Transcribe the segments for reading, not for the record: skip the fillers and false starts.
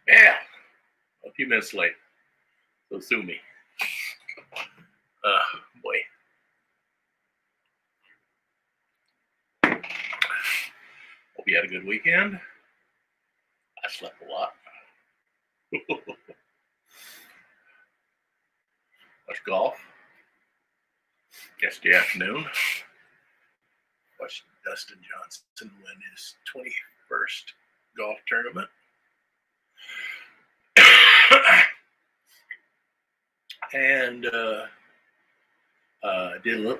Yeah, a few minutes late. So sue me. Boy. Hope you had a good weekend. I slept a lot. Watched golf yesterday afternoon. Watched Dustin Johnson win his 21st golf tournament. And did a little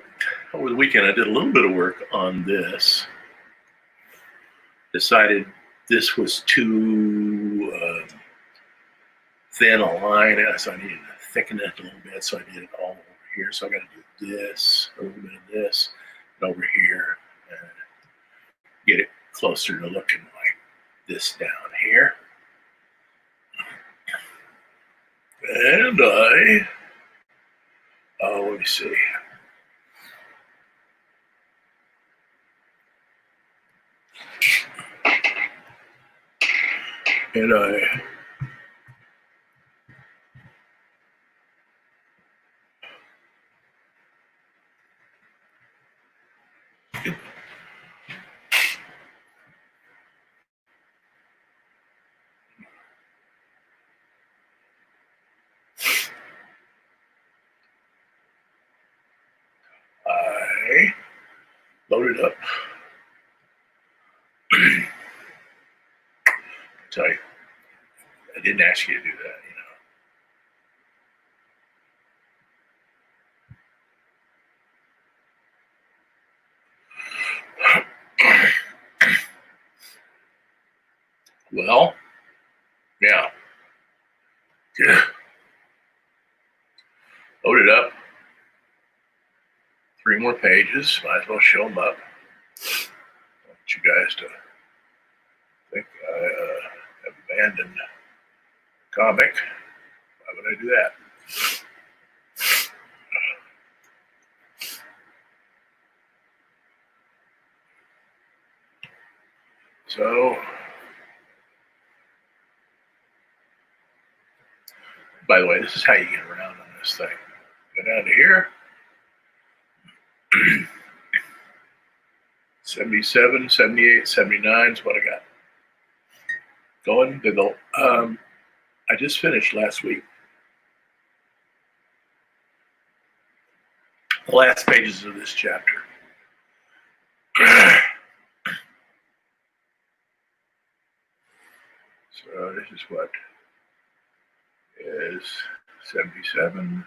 over the weekend. I did a little bit of work on this. Decided this was too thin a line, so I needed to thicken it a little bit. So I did it all over here. So I got to do this, a little bit of this, and over here, and get it closer to looking like this down here. And let me see. And I loaded up. Tell you, I didn't ask you to do that, Well, yeah. Load it up. 3 more pages. Might as well show them up. I want you guys to think I have abandoned comic. Why would I do that? So, by the way, this is how you get around on this thing. Go down to here. 77, 78, 79 is what I got. Going to the, I just finished last week. The last pages of this chapter. So this is what is 77.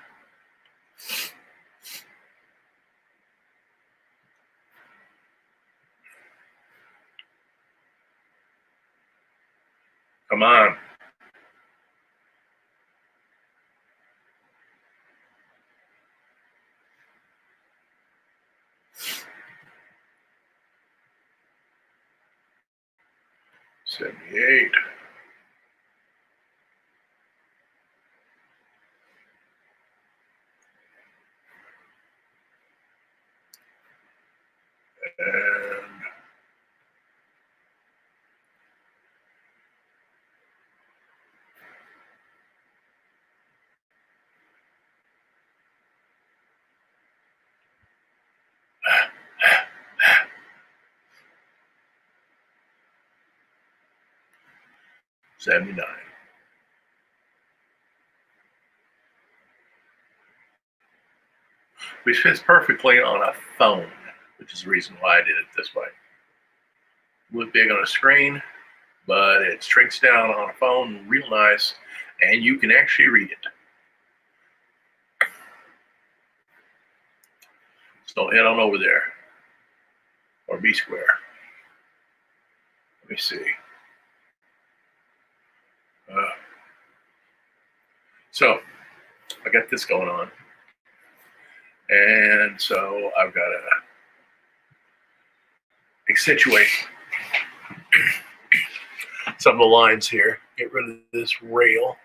Come on. $78. And $79. Which fits perfectly on a phone, which is the reason why I did it this way. Look big on a screen, but it shrinks down on a phone real nice, and you can actually read it. So head on over there, or B square. Let me see. So I got this going on. And so I've got to accentuate some of the lines here. Get rid of this rail.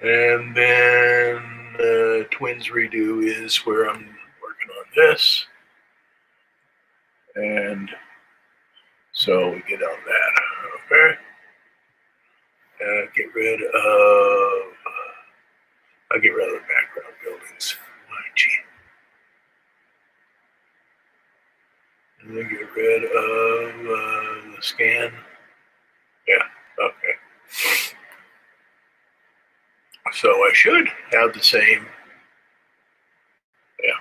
And then twins redo is where I'm working on this. And So we get on that. Okay. Get rid of. I'll get rid of the background buildings. Gee. And then get rid of the scan. Yeah. Okay. So I should have the same. Yeah.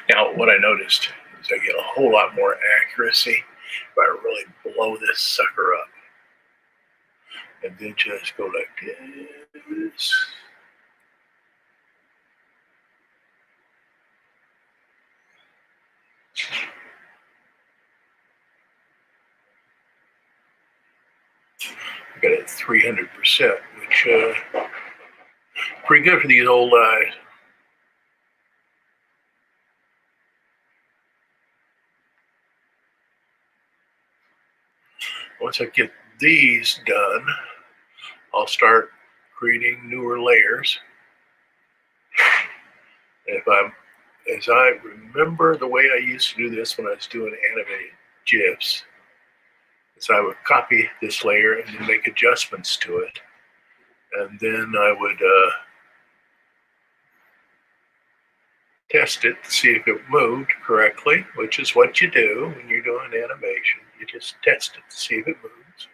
Now what I noticed is I get a whole lot more accuracy if I really blow this sucker up. And then just go like this. I got it at 300%, which pretty good for these old eyes. Once I get these done, I'll start creating newer layers. As I remember the way I used to do this when I was doing animated GIFs, is I would copy this layer and then make adjustments to it. And then I would test it to see if it moved correctly, which is what you do when you're doing animation. You just test it to see if it moves.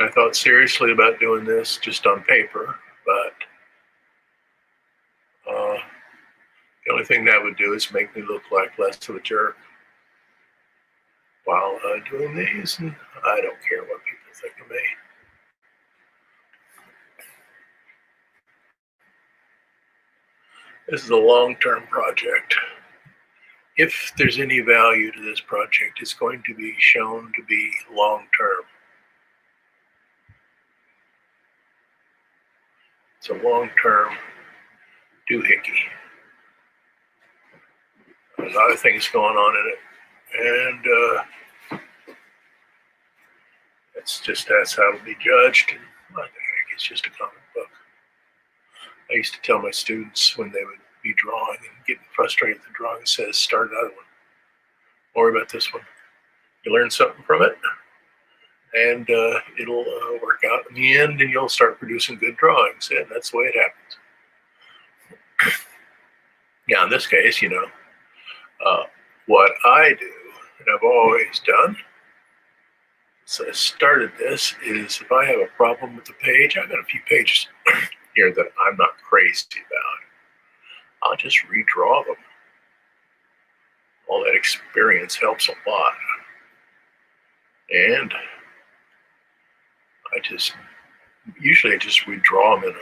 I thought seriously about doing this just on paper, but the only thing that would do is make me look like less of a jerk while doing these, and I don't care what people think of me. This is a long-term project. If there's any value to this project, it's going to be shown to be long-term. It's a long-term doohickey. There's a lot of things going on in it, and that's how it'll be judged. And what the heck, it's just a comic book. I used to tell my students when they would be drawing and getting frustrated with the drawing, says, start another one. Don't worry about this one. You learn something from it, and it'll work out in the end, and you'll start producing good drawings. And that's the way it happens. Now, in this case, what I do, and I've always done, since I started this, is if I have a problem with the page, I've got a few pages here that I'm not crazy about. I'll just redraw them. All that experience helps a lot. And usually I just redraw them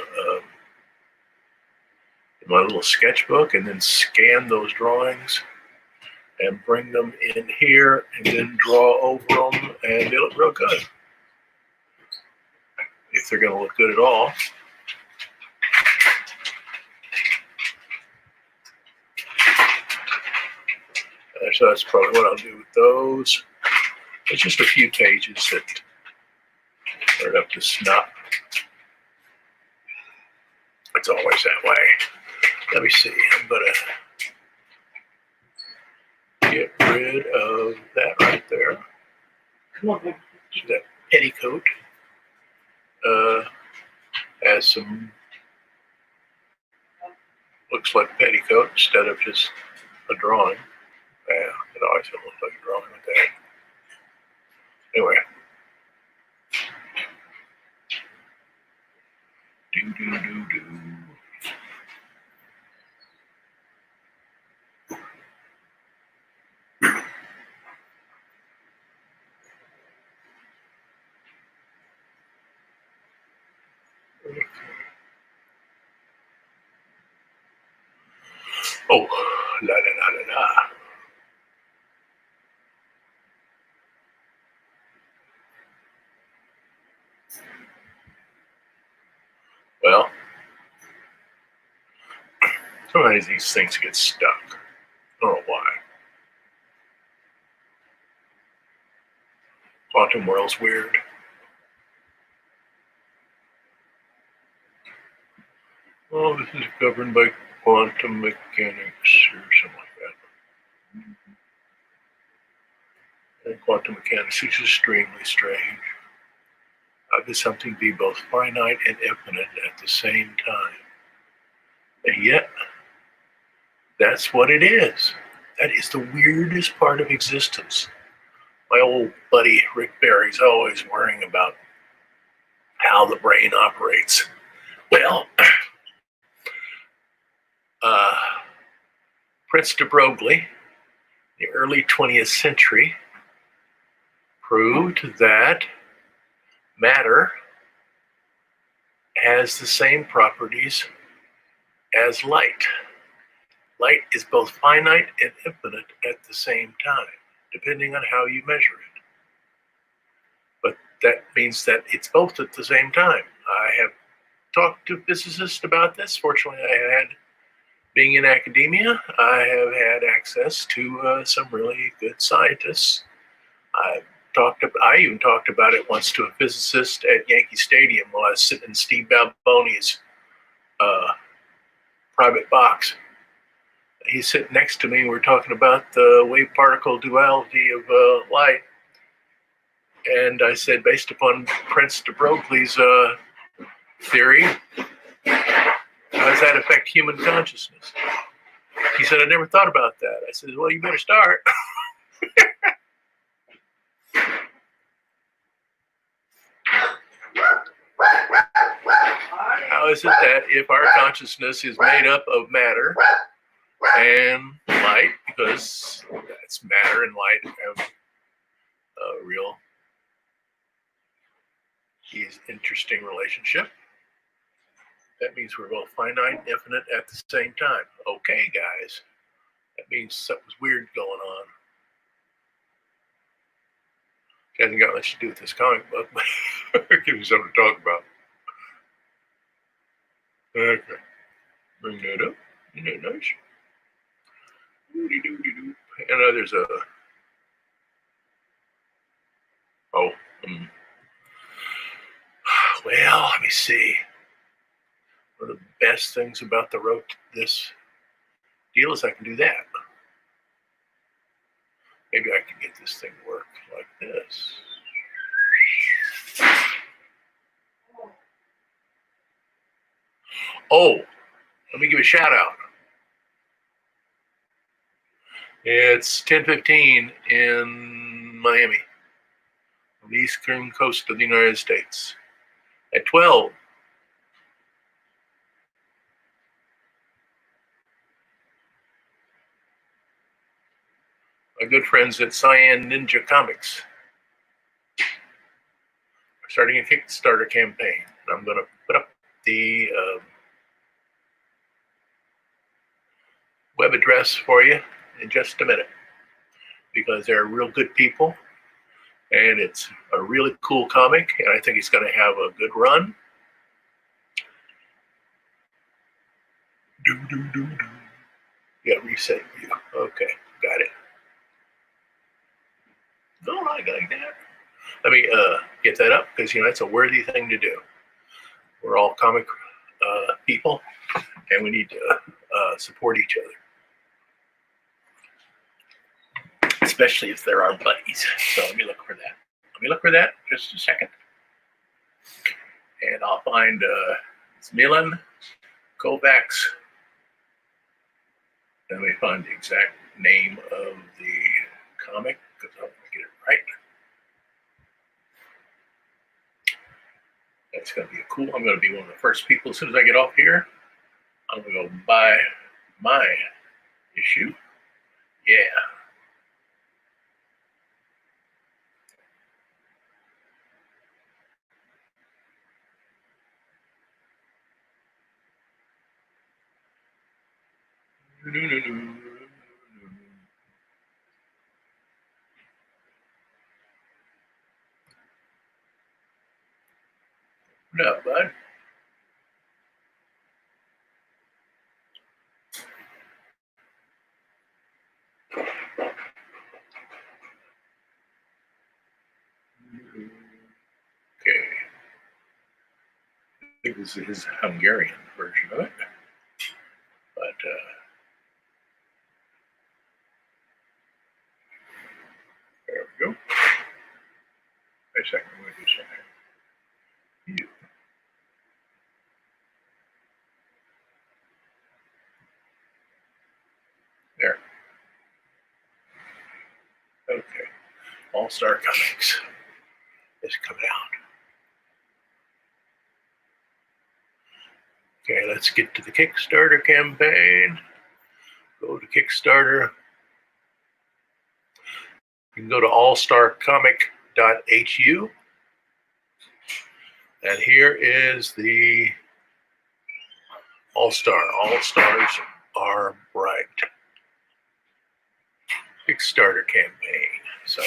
in my little sketchbook and then scan those drawings and bring them in here and then draw over them, and they look real good. If they're going to look good at all. So that's probably what I'll do with those. It's just a few pages that are up to snuff. It's always that way. Let me see. I'm going to get rid of that right there. That petticoat has some, looks like petticoat instead of just a drawing. Yeah, it always looks like a drawing with that. Anyway. Do. Oh, la la la la la. Well, sometimes these things get stuck. I don't know why. Quantum world's weird. Oh, this is governed by quantum mechanics or something like that. And quantum mechanics is extremely strange. How could something be both finite and infinite at the same time? And yet, that's what it is. That is the weirdest part of existence. My old buddy Rick Barry's always worrying about how the brain operates. Well, Prince de Broglie, in the early 20th century, proved that matter has the same properties as light. Light is both finite and infinite at the same time, depending on how you measure it. But that means that it's both at the same time. I have talked to physicists about this. Fortunately, being in academia, I have had access to some really good scientists. I even talked about it once to a physicist at Yankee Stadium while I was sitting in Steve Balboni's private box. He's sitting next to me, and we're talking about the wave-particle duality of light. And I said, based upon Prince de Broglie's theory, how does that affect human consciousness? He said, I never thought about that. I said, well, you better start. How is it that if our consciousness is made up of matter and light, because that's matter and light have a real interesting relationship, that means we're both finite and infinite at the same time. Okay, guys, that means something's weird going on. It hasn't got much to do with this comic book, but give you something to talk about. Okay, bring that up. Isn't that nice? And there's a well, let me see. One of the best things about this deal is I can do that. Maybe I can get this thing to work like this. Oh, let me give a shout out. It's 10:15 in Miami, on the eastern coast of the United States. At 12, my good friends at Cyan Ninja Comics are starting a Kickstarter campaign. I'm going to put up the web address for you in just a minute, because they're real good people, and it's a really cool comic, and I think it's going to have a good run. Yeah, reset view. Okay, got it. No, I like that. Let me get that up, because that's a worthy thing to do. We're all comic people, and we need to support each other, especially if they're our buddies. So let me look for that. Let me look for that just a second, and I'll find it's Milan Kovacs. Let me find the exact name of the comic, because I want to get it right. That's going to be cool. I'm going to be one of the first people. As soon as I get off here, I'm going to go buy my issue. Yeah. What up, bud? Okay. I think this is his Hungarian version of it. But there we go. Wait a second, I'm going to do something. You. There. Okay. All-Star Comics is coming out. Okay, let's get to the Kickstarter campaign. Go to Kickstarter. You can go to allstarcomic.hu. And here is the All-Star. All Stars Are Bright Kickstarter campaign. So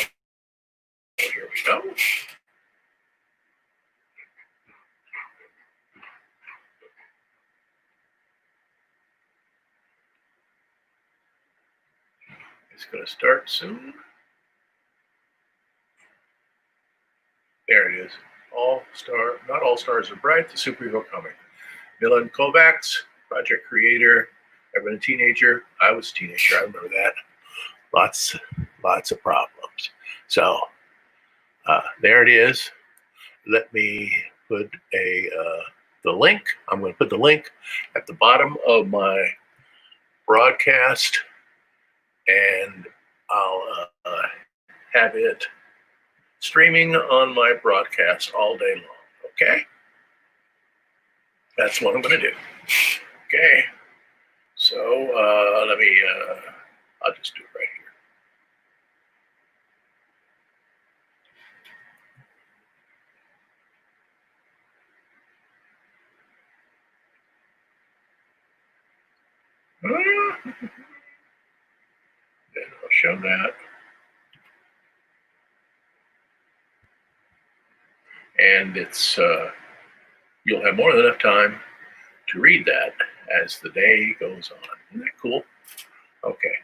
here we go. It's going to start soon. There it is. All-Star, not All Stars Are Bright, the superhero comic. Milan Kovacs, project creator. I've been a teenager. I was a teenager. I remember that. Lots of problems. So there it is. Let me put the link. I'm going to put the link at the bottom of my broadcast, and I'll have it streaming on my broadcast all day long. Okay? That's what I'm going to do. Okay. So let me, I'll just do it right here. Then I'll show that. And it's, you'll have more than enough time to read that as the day goes on. Isn't that cool? Okay.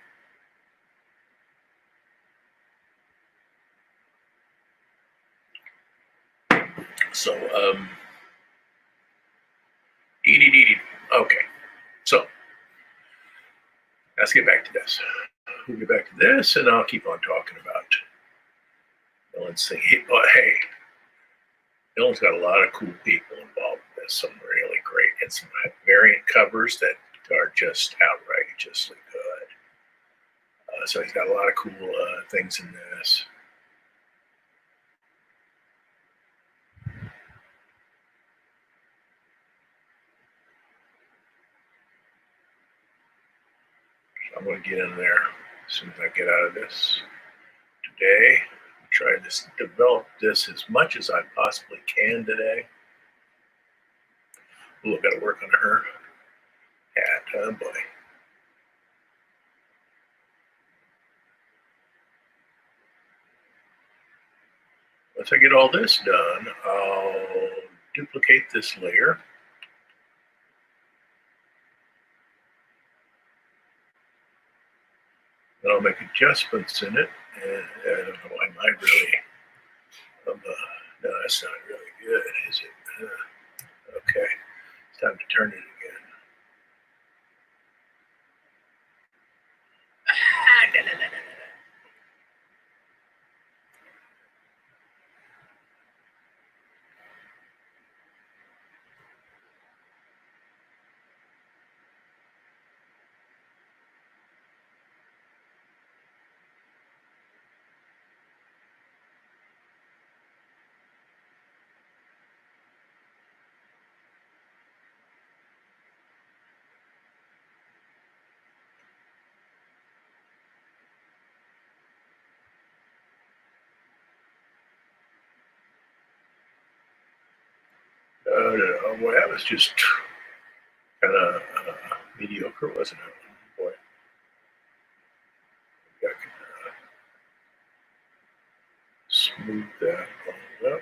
So, okay. So, let's get back to this. We'll get back to this, and I'll keep on talking about Dylan's thing. Hey, Dylan's got a lot of cool people involved in this. Some really great, and some variant covers that are just outrageously good. So he's got a lot of cool things in this. I'm going to get in there as soon as I get out of this today. I'm trying to develop this as much as I possibly can today. Ooh, I've got to work on her hat. Oh boy. Once I get all this done, I'll duplicate this layer. And I'll make adjustments in it. And I don't know, I might really, no, that's not really good, is it? Okay, it's time to turn it again. No, well, that was just kind of mediocre, wasn't it? Boy, I can smooth that all up.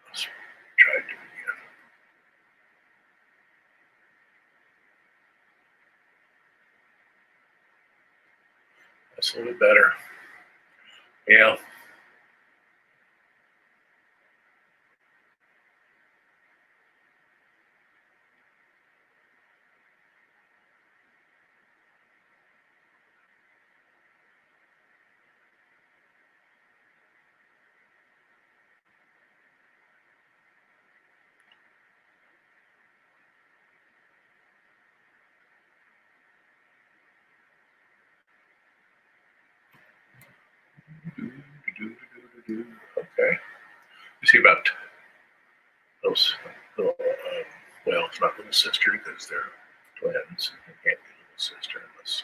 Let's try to do it again. That's a little bit better. Yeah. Okay. You see about those little, well, it's not little sister because they're twins. It can't be little sister unless.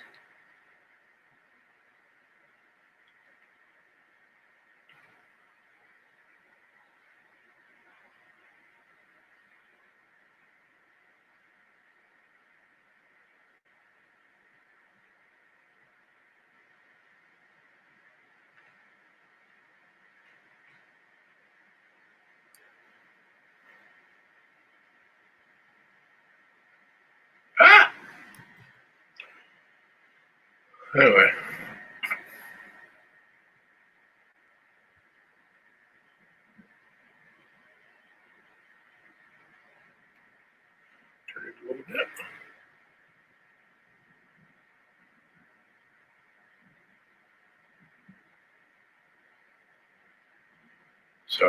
Ah! Anyway. Turn it a little bit. So,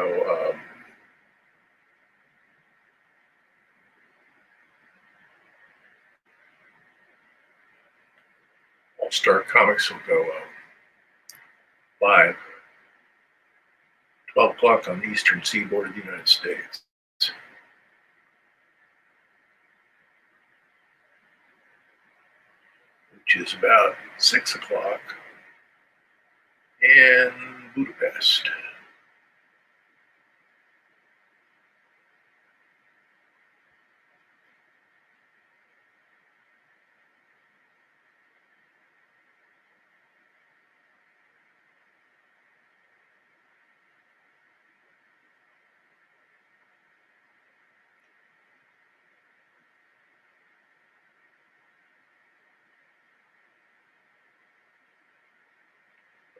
All Star Comics will go live 12 o'clock on the eastern seaboard of the United States, which is about 6 o'clock in Budapest.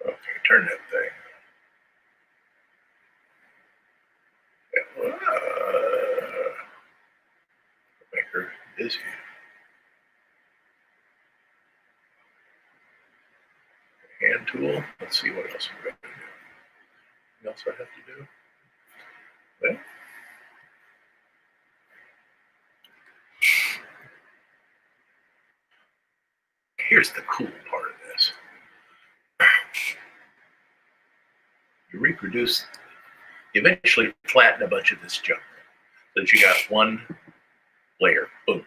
Okay, turn that thing. Make her busy. Hand tool. Let's see what else we're going to do. What else I have to do? Well, here's the cool part of this. You reproduce, you eventually flatten a bunch of this junk so that you got one layer. Boom.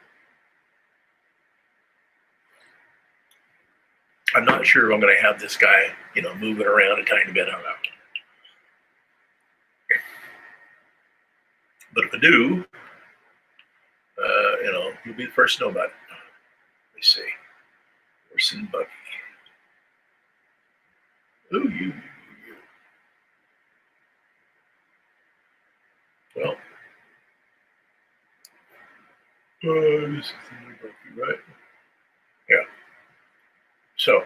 I'm not sure I'm going to have this guy, moving around a tiny bit. I don't know. But if I do, you'll be the first to know about it. Let me see. Horse and buggy. Ooh, you. Well, this is the buggy, right? Yeah. So,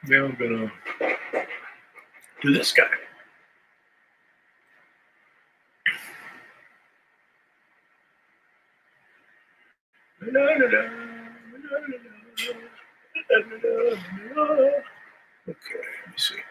now I'm going to do this guy. Okay, let me see.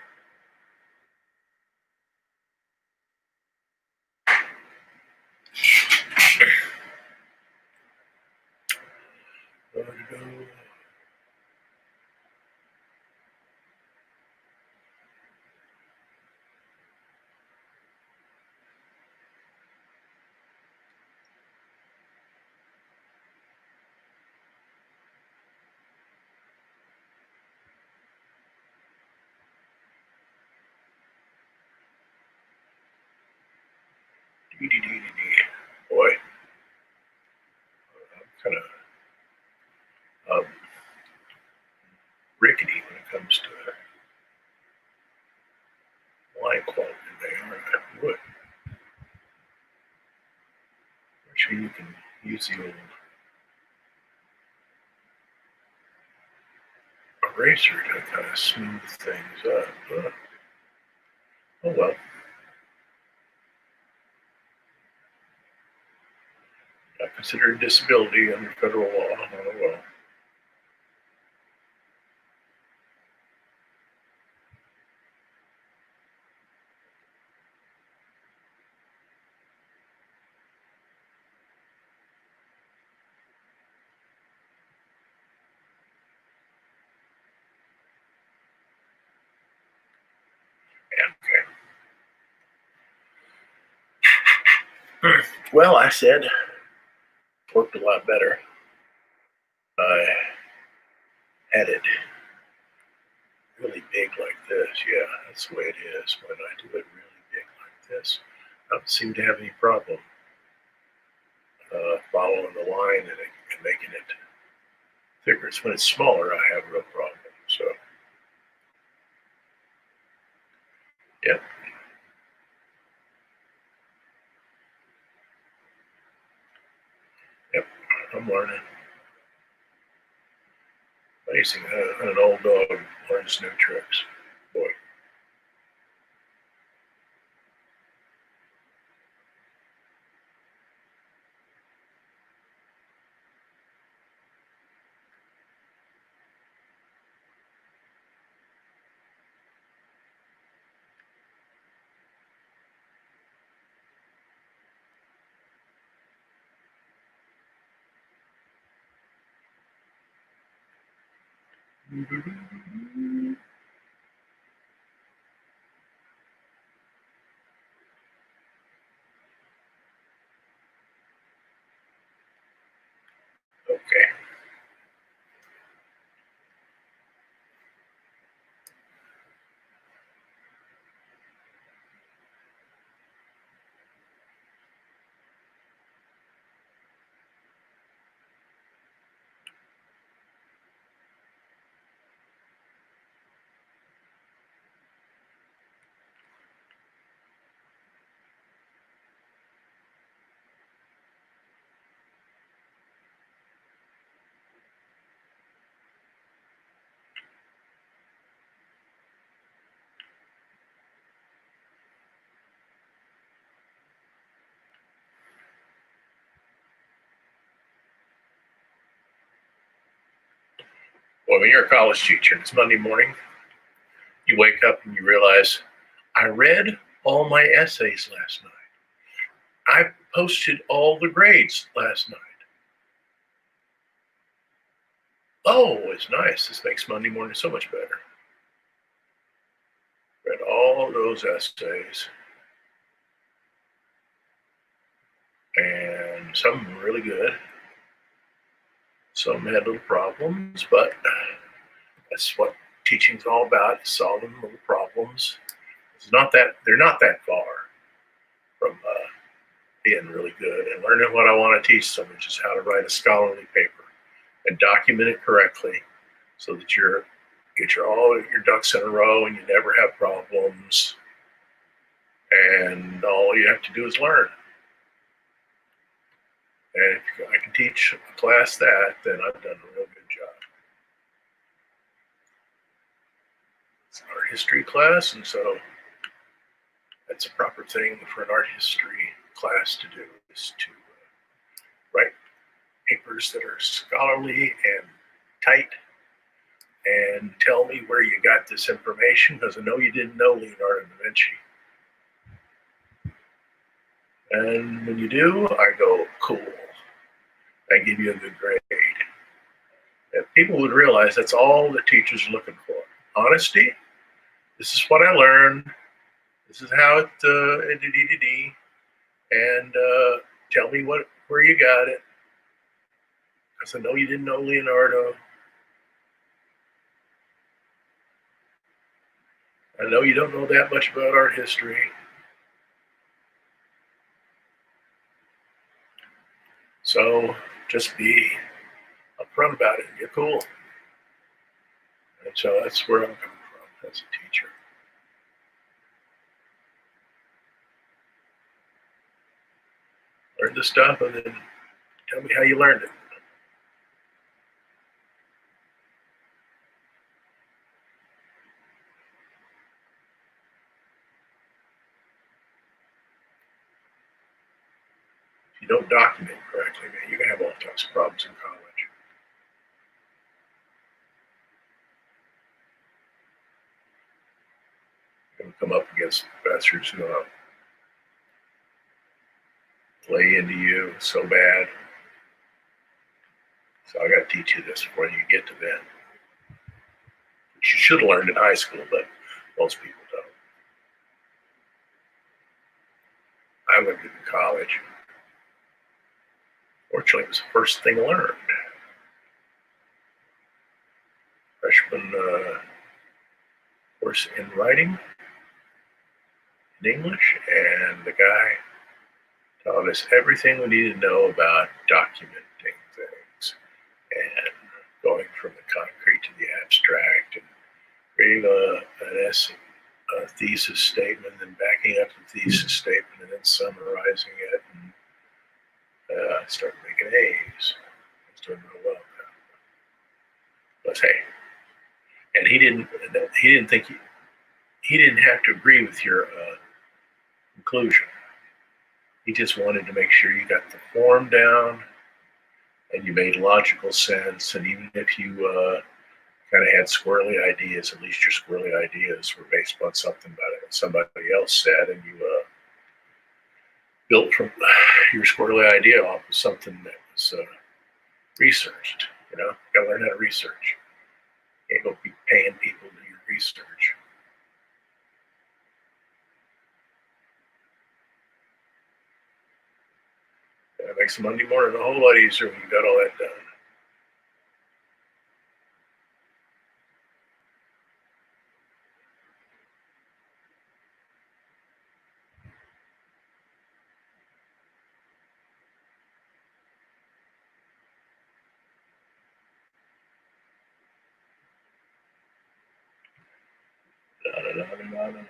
Boy, I'm kind of rickety when it comes to line quality today, aren't I? Wood. I'm sure you can use the old eraser to kind of smooth things up. Oh well. Not considered a disability under federal law. Oh well. Well, I said worked a lot better. I had it really big like this. Yeah, that's the way it is. When I do it really big like this, I don't seem to have any problem following the line and making it thicker. It's when it's smaller I have a real problem. So, yep, yep, I'm learning. Amazing how an old dog learns new tricks. Boy. Okay. Well, when you're a college teacher and it's Monday morning, you wake up and you realize, I read all my essays last night. I posted all the grades last night. Oh, it's nice. This makes Monday morning so much better. Read all those essays, and some were really good. Some had little problems, but that's what teaching's all about, solving little problems. They're not that far from being really good and learning what I want to teach them, which is how to write a scholarly paper and document it correctly so that you get all your ducks in a row and you never have problems. And all you have to do is learn. And if I can teach a class that, then I've done a real good job. It's an art history class, and so that's a proper thing for an art history class to do, is to write papers that are scholarly and tight and tell me where you got this information, because I know you didn't know Leonardo da Vinci. And when you do, I go, cool. I give you a good grade. If people would realize that's all the teachers are looking for. Honesty. This is what I learned. This is how it, and tell me where you got it. Because I know you didn't know Leonardo. I know you don't know that much about art history. So just be upfront about it. You're cool. And so that's where I'm coming from as a teacher. Learn the stuff and then tell me how you learned it. If you don't document correctly, man, you're going to have all types of problems in college. You're going to come up against professors who lay into you so bad. So I got to teach you this before you get to then. Which you should have learned in high school, but most people don't. I learned it in college. Fortunately, it was the first thing I learned. Freshman course in writing, in English, and the guy taught us everything we needed to know about documenting things and going from the concrete to the abstract and creating a thesis statement and backing up the thesis statement and then summarizing it and started making A's. I was doing real well. But hey, and he didn't think he didn't have to agree with your conclusion. He just wanted to make sure you got the form down and you made logical sense. And even if you kind of had squirrely ideas, at least your squirrely ideas were based on something that somebody else said, and you built from your squirrely idea off of something that was researched. You know, you gotta learn how to research. You can't go be paying people to do your research. That makes Monday morning a whole lot easier when you got all that done. Da, da, da, da, da, da.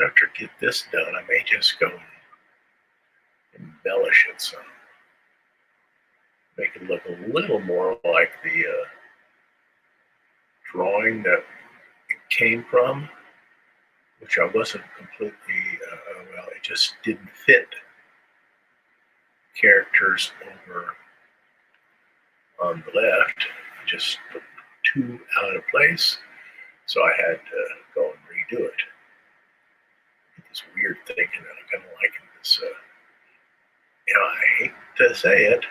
After I get this done, I may just go and embellish it some. Make it look a little more like the drawing that it came from, which I wasn't completely, well, it just didn't fit characters over on the left. It just looked too out of place. So I had to go and redo it. This weird thing, and I'm kind of liking this. You know, I hate to say it,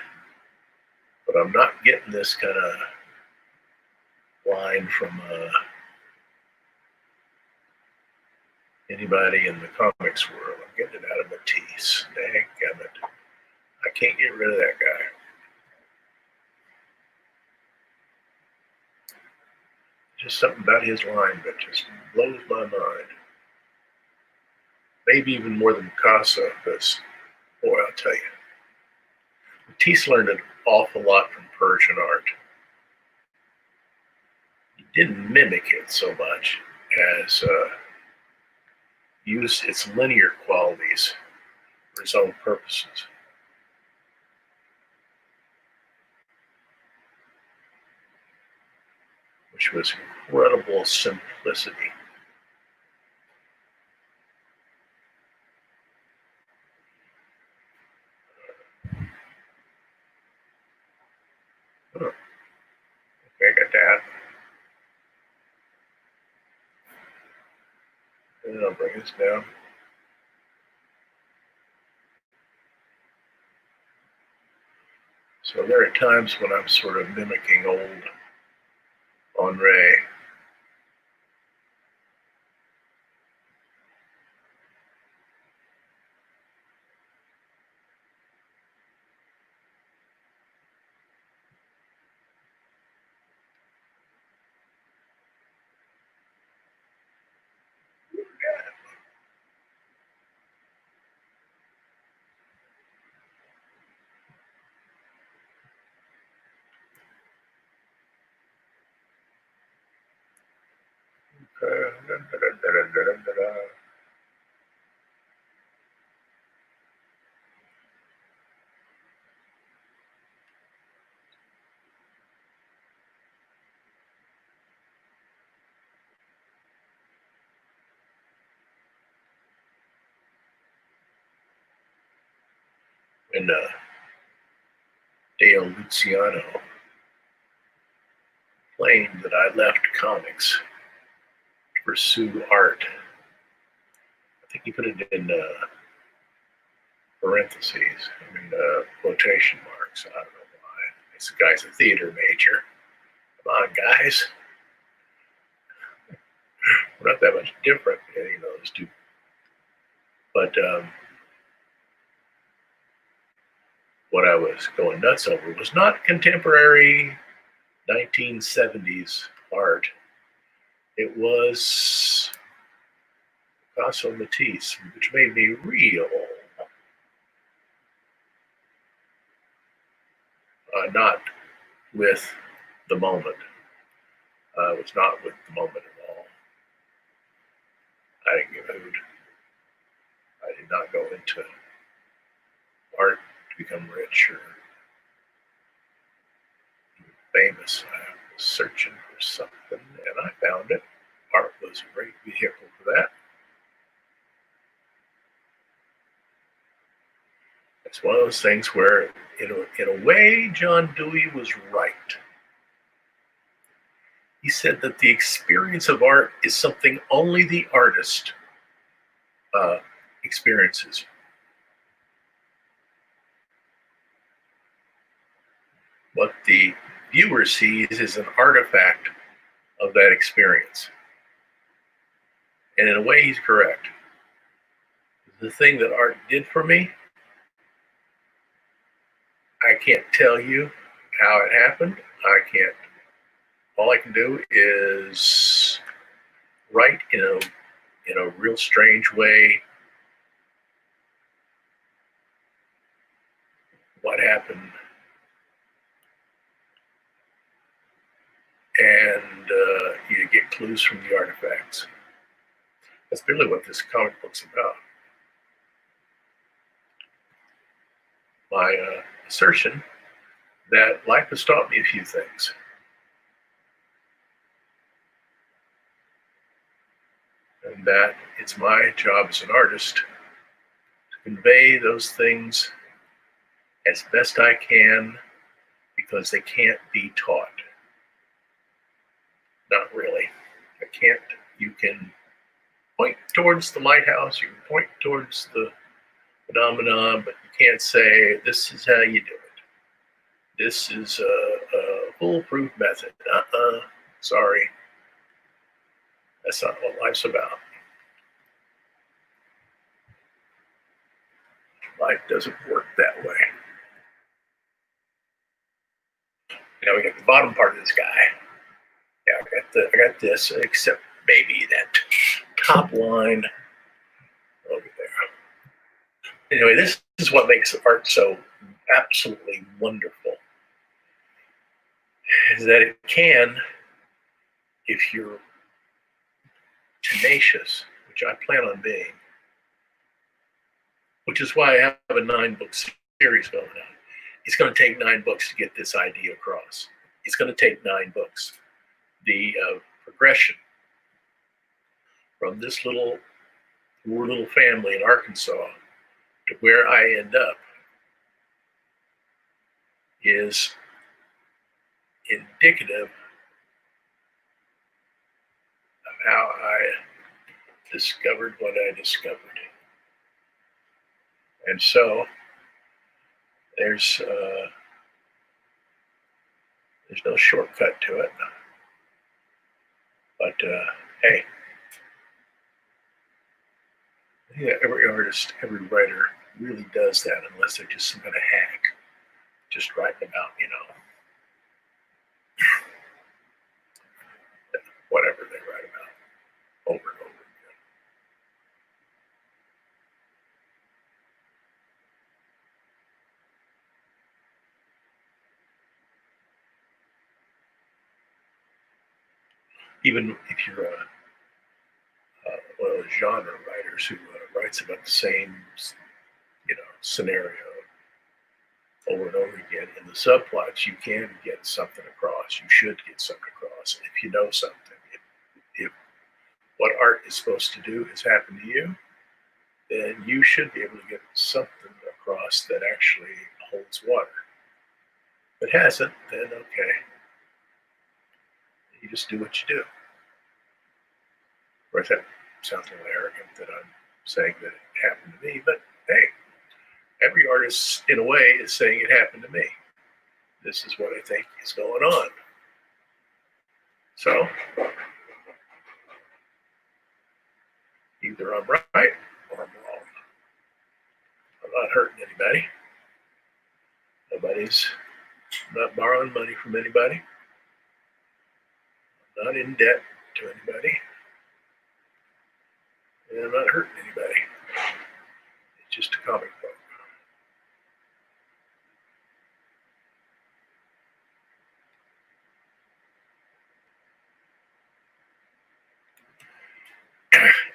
but I'm not getting this kind of line from anybody in the comics world. I'm getting it out of Matisse. Dang it. I can't get rid of that guy. Just something about his line that just blows my mind. Maybe even more than Picasso, because, boy, I'll tell you, Matisse learned an awful lot from Persian art. He didn't mimic it so much as used its linear qualities for his own purposes. Which was incredible simplicity. Oh, okay, I got that. And then I'll bring this down. So there are times when I'm sort of mimicking old Henri. And Dale Luciano claimed that I left comics to pursue art. I think he put it in parentheses, quotation marks. I don't know why. This guy's a theater major. Come on, guys. We're not that much different, those two. But what I was going nuts over was not contemporary 1970s art. It was Picasso Matisse, which made me real. Not with the moment. I was not with the moment at all. I didn't get moved. I did not go into art to become rich or famous. I was searching for something and I found it. Art was a great vehicle for that. It's one of those things where, in a way, John Dewey was right. He said that the experience of art is something only the artist experiences. What the viewer sees is an artifact of that experience. And in a way, he's correct. The thing that art did for me, I can't tell you how it happened. All I can do is write in a real strange way what happened. And you get clues from the artifacts. That's really what this comic book's about. My assertion that life has taught me a few things. And that it's my job as an artist to convey those things as best I can because they can't be taught. Not really. I can't. You can point towards the lighthouse, you can point towards the phenomenon, but you can't say, this is how you do it. This is a foolproof method. Sorry. That's not what life's about. Life doesn't work that way. We got the bottom part of this guy. Yeah, I got this, except maybe that top line over there. Anyway, this is what makes art so absolutely wonderful. Is that it can, if you're tenacious, which I plan on being, which is why I have a 9-book series going on. It's going to take 9 books to get this idea across. It's going to take 9 books. The progression from this poor little family in Arkansas to where I end up is indicative of how I discovered what I discovered. And so there's no shortcut to it. But hey, yeah, every artist, every writer really does that unless they're just some kind of hack, just writing about, whatever they write about over and over again. Even if you're well as genre writers who writes about the same, scenario over and over again. In the subplots, you can get something across. You should get something across if you know something. If what art is supposed to do has happened to you, then you should be able to get something across that actually holds water. If it hasn't, then okay. You just do what you do. Of course, that sounds a little arrogant that I'm saying that it happened to me, but hey, every artist, in a way, is saying it happened to me. This is what I think is going on. So, either I'm right or I'm wrong. I'm not hurting anybody. I'm not borrowing money from anybody. I'm not in debt to anybody. And I'm not hurting anybody. It's just a comic book.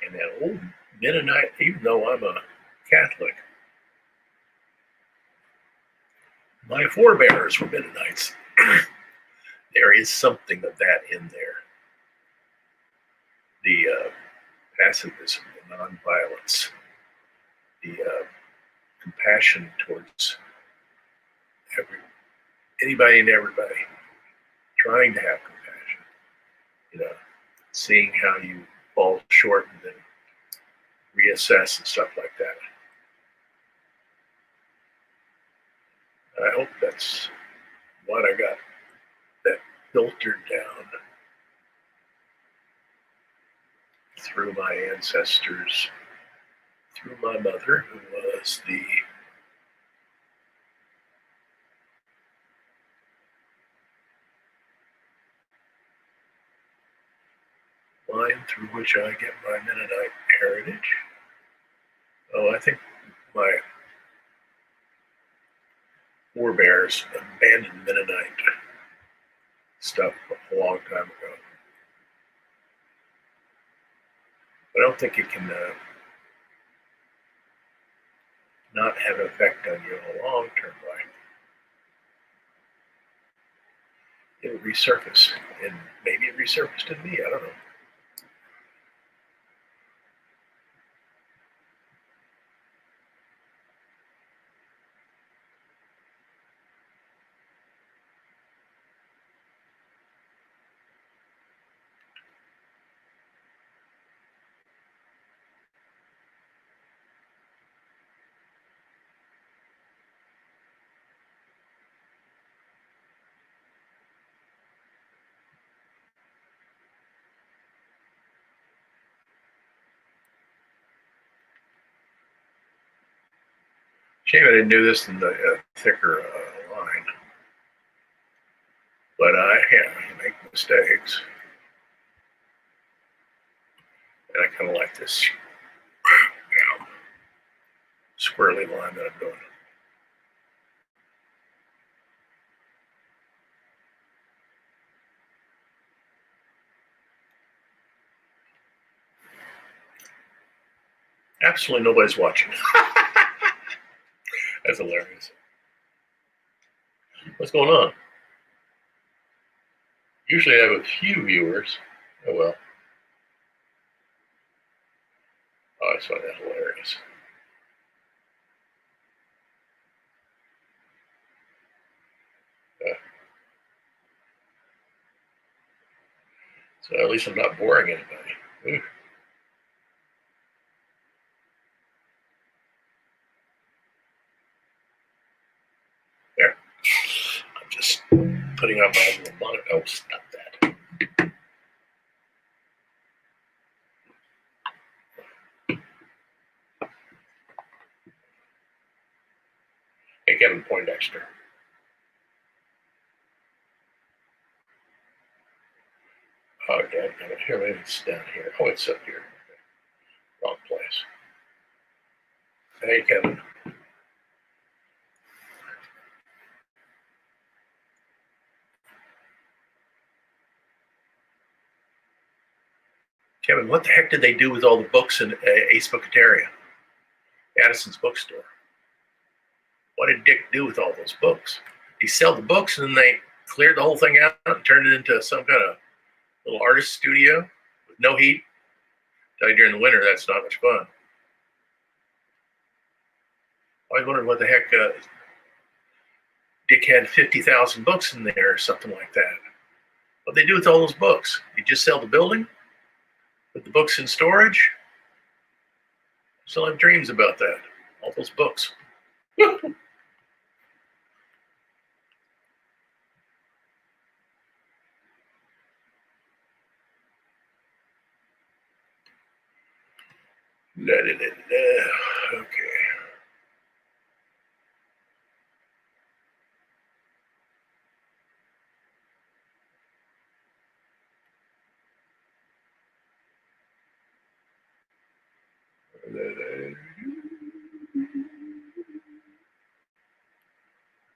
And that old Mennonite, even though I'm a Catholic, my forebears were Mennonites. There is something of that in there. The pacifism, the nonviolence, the compassion towards anybody and everybody, trying to have compassion, seeing how you fall short and then reassess and stuff like that. I hope that's what I got that filtered down through my ancestors, through my mother, who was the line through which I get my Mennonite heritage. Oh, I think my forebears abandoned Mennonite stuff a long time ago. I don't think it can not have an effect on you in a long-term life. It'll resurface, and maybe it resurfaced in me, I don't know. Shame I didn't do this in the thicker line. But you make mistakes. And I kind of like this squirrely line that I'm doing. Absolutely nobody's watching. That's hilarious. What's going on? Usually I have a few viewers. Oh well. Oh, I find that hilarious. So at least I'm not boring anybody. Ooh. There. I'm just putting on my little bonnet. Oh, stop that. Hey, Kevin Poindexter. Oh, Dad, here, maybe it's down here. Oh, it's up here. Wrong place. Hey, Kevin. Kevin, what the heck did they do with all the books in Ace Booketaria? Addison's bookstore. What did Dick do with all those books? He sell the books and then they cleared the whole thing out and turned it into some kind of little artist studio with no heat. Tell you during the winter, that's not much fun. I was wondering what the heck Dick had 50,000 books in there or something like that. What they do with all those books? You just sell the building? Put the books in storage? I still have dreams about that. All those books. Okay.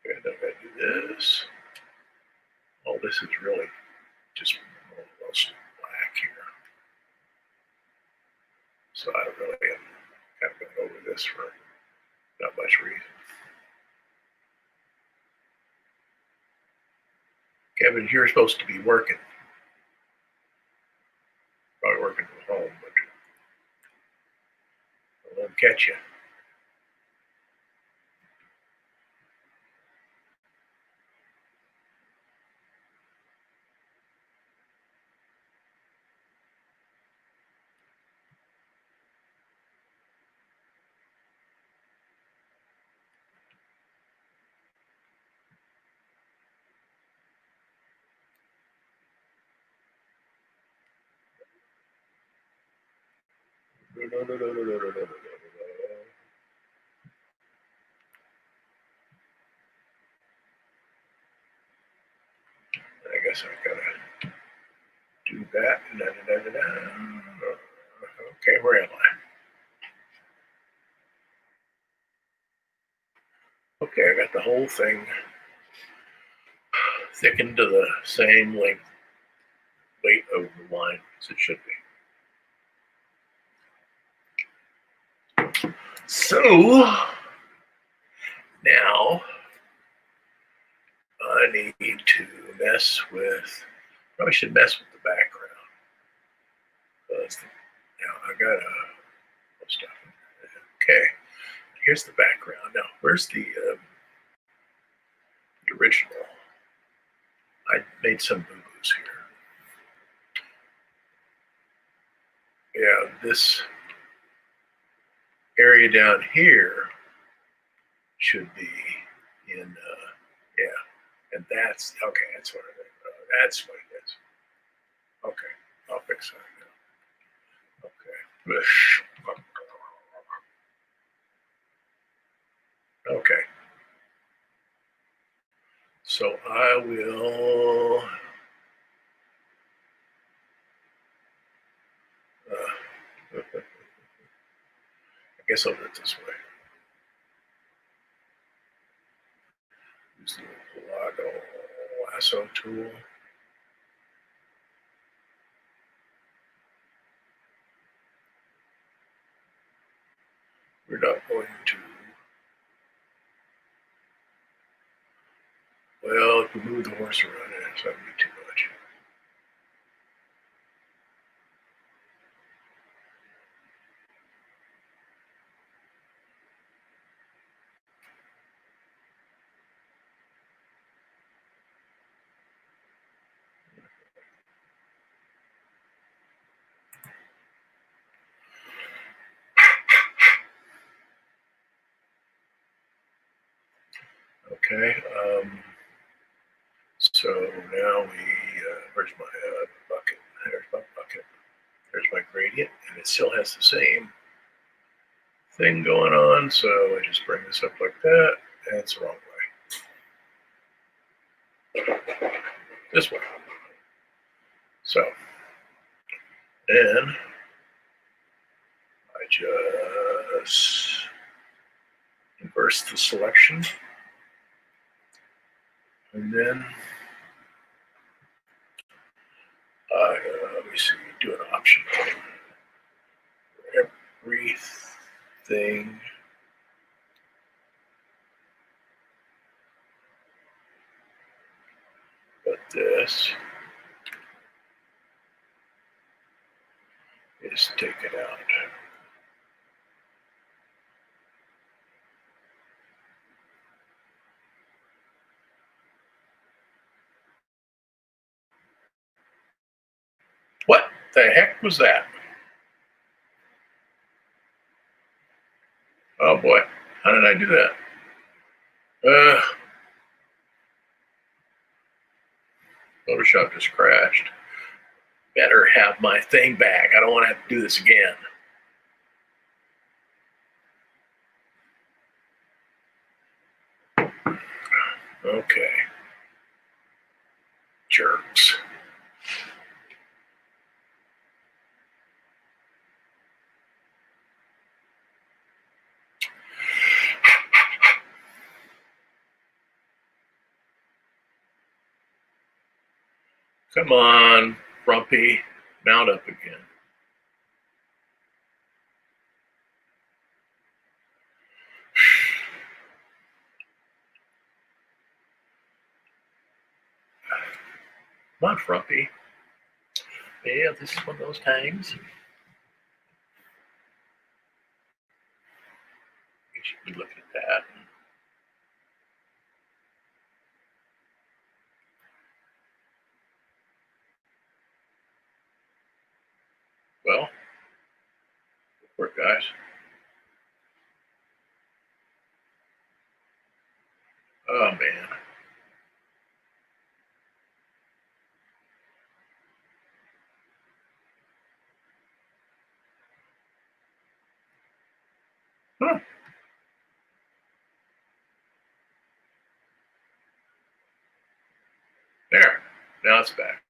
Okay, I'm going to do this. Oh, this is really just almost black here. So I don't really am kind of going over this for not much reason. Kevin, you're supposed to be working. Probably working from home, but I won't catch you. I guess I gotta do that. Okay, where am I? Okay, I got the whole thing thickened to the same length, weight over the line as it should be. So now I need to mess with, probably should mess with the background. Now I got stuff. Okay, here's the background. Now, where's the original? I made some boo-boos here. Yeah, this area down here should be in, yeah, and that's, okay, that's what it is. That's what it is. Okay, I'll fix that now. Okay. Okay. So I will I guess I'll do it this way. Use the little lasso tool. We're not going to, well, if we move the horse around, it's not going to be too much. Okay, so now where's my bucket? There's my bucket. There's my gradient, and it still has the same thing going on, so I just bring this up like that, and it's the wrong way. This way. So, then I just inverse the selection, and then let me see, do an option for everything. But this is take it out. What the heck was that? Oh boy, how did I do that? Photoshop just crashed. Better have my thing back. I don't want to have to do this again. Okay. Jerks. Come on, Frumpy. Mount up again. Come on, Frumpy. Yeah, this is one of those times. You should be looking at that. Well, good work, guys. Oh, man. Huh. There. Now it's back.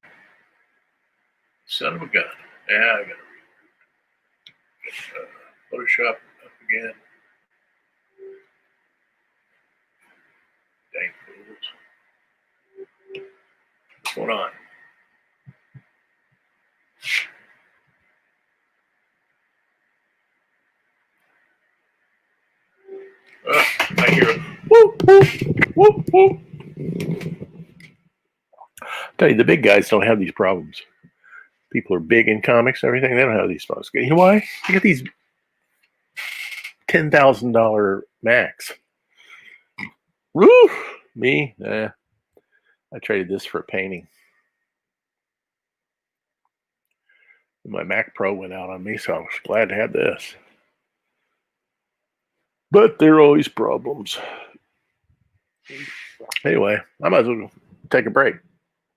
Son of a gun. Yeah, I gotta Photoshop up again. Dang fools. What's going on? I hear it. Whoop, whoop, whoop, whoop. Tell you, the big guys don't have these problems. People are big in comics and everything. They don't have these problems. You know why? You get these $10,000 Macs. Woo! Me? I traded this for a painting. My Mac Pro went out on me, so I was glad to have this. But there are always problems. Anyway, I might as well take a break.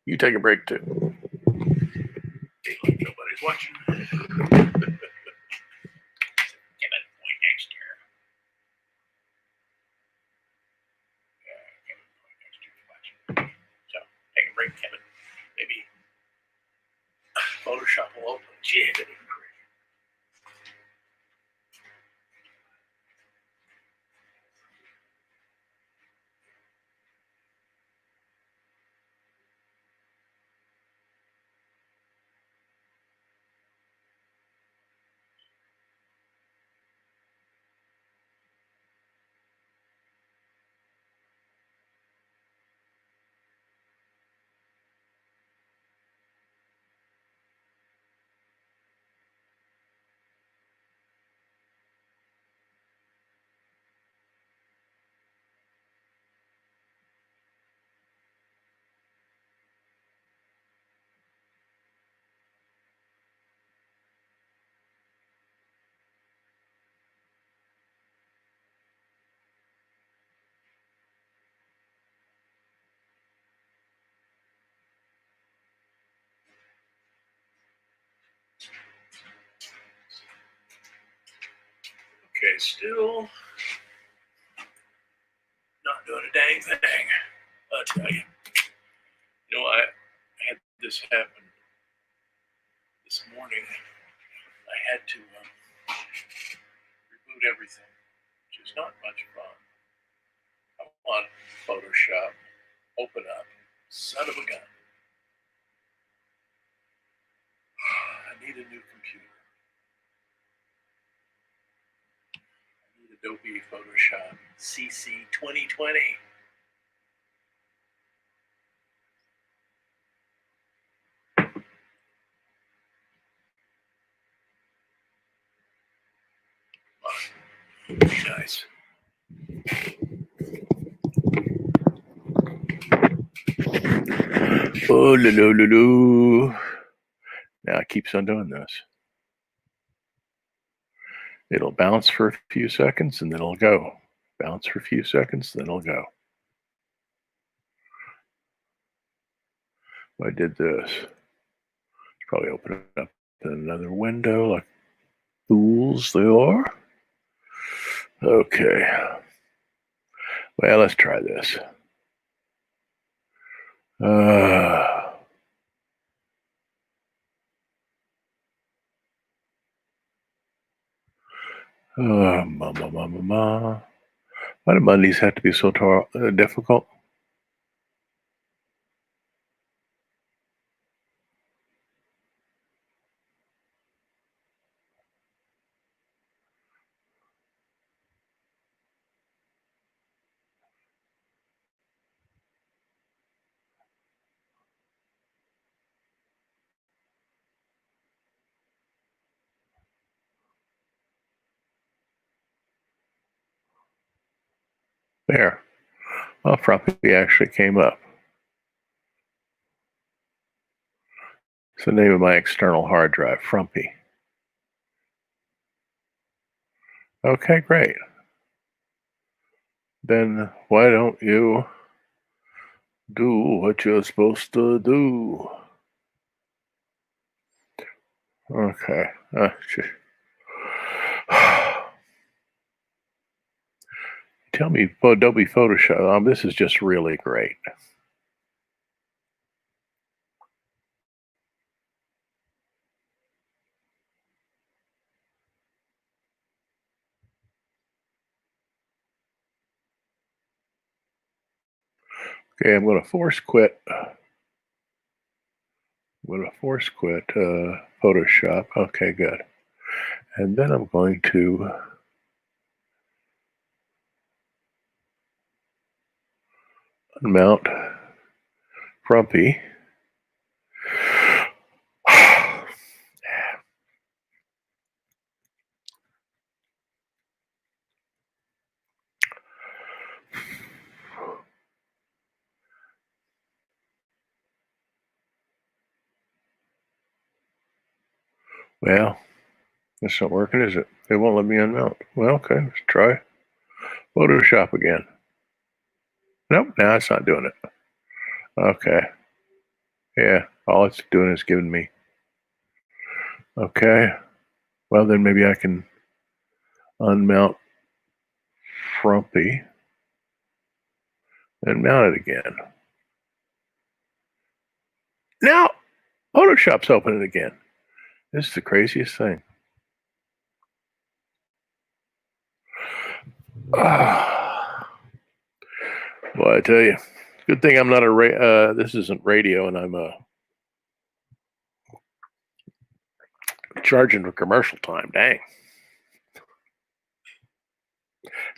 You take a break too. Nobody's watching. So take a break, Kevin. Maybe Photoshop will open. Jiggity. Okay, still not doing a dang thing. I'll tell you. You know, I had this happen this morning. I had to reboot everything, which is not much fun. Come on, Photoshop, open up. Son of a gun. And need a new computer. I need Adobe Photoshop CC 2020. Be nice. Oh, now it keeps on doing this. It'll bounce for a few seconds and then it'll go. Bounce for a few seconds, then it'll go. If I did this, probably open it up in another window like fools they are. Okay. Well, let's try this. Why do Mondays have to be so difficult? There. Well, Frumpy actually came up. It's the name of my external hard drive, Frumpy. Okay, great. Then why don't you do what you're supposed to do? Okay. Tell me, Adobe Photoshop, this is just really great. Okay, I'm going to force quit. I'm going to force quit Photoshop. Okay, good. And then I'm going to unmount Frumpy. Well, it's not working, is it? It won't let me unmount. Well, okay, let's try Photoshop again. Nope, now it's not doing it. Okay. Yeah, all it's doing is giving me. Okay. Well, then maybe I can unmount Frumpy and mount it again. Now, Photoshop's opening again. This is the craziest thing. Well, I tell you, good thing I'm not this isn't radio, and I'm charging for commercial time. Dang.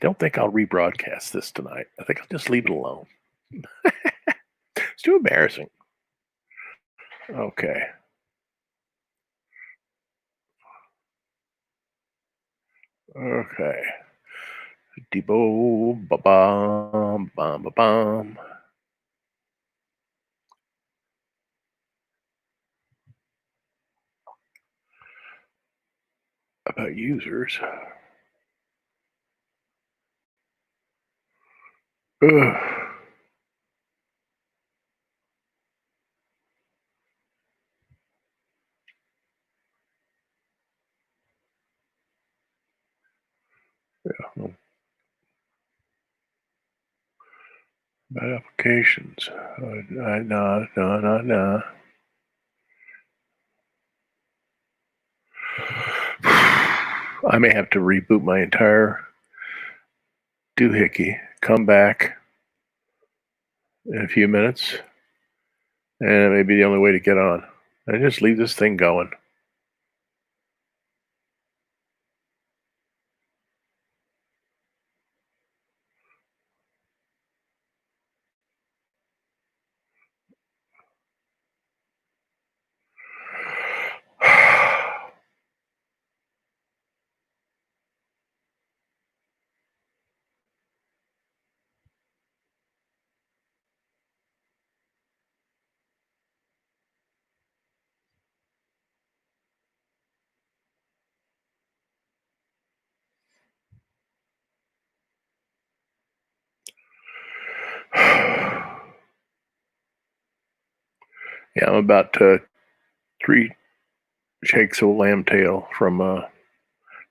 Don't think I'll rebroadcast this tonight. I think I'll just leave it alone. It's too embarrassing. Okay. Okay. Debo ba bum bum ba bum. About users. Ugh. Yeah. About applications. No. I may have to reboot my entire doohickey, come back in a few minutes, and it may be the only way to get on. And just leave this thing going. Yeah, I'm about 3 shakes of lamb tail from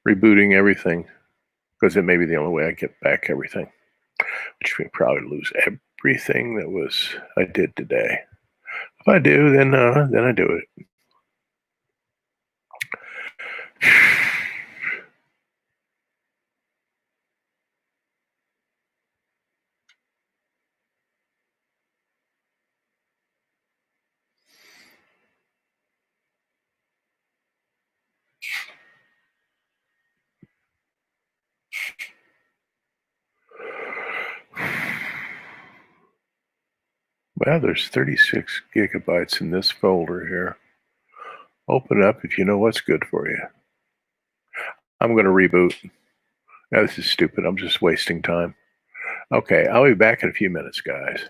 rebooting everything because it may be the only way I get back everything, which may probably lose everything that was I did today. If I do, then I do it. Well, there's 36 gigabytes in this folder here. Open it up if you know what's good for you. I'm going to reboot. Now, this is stupid. I'm just wasting time. Okay, I'll be back in a few minutes, guys.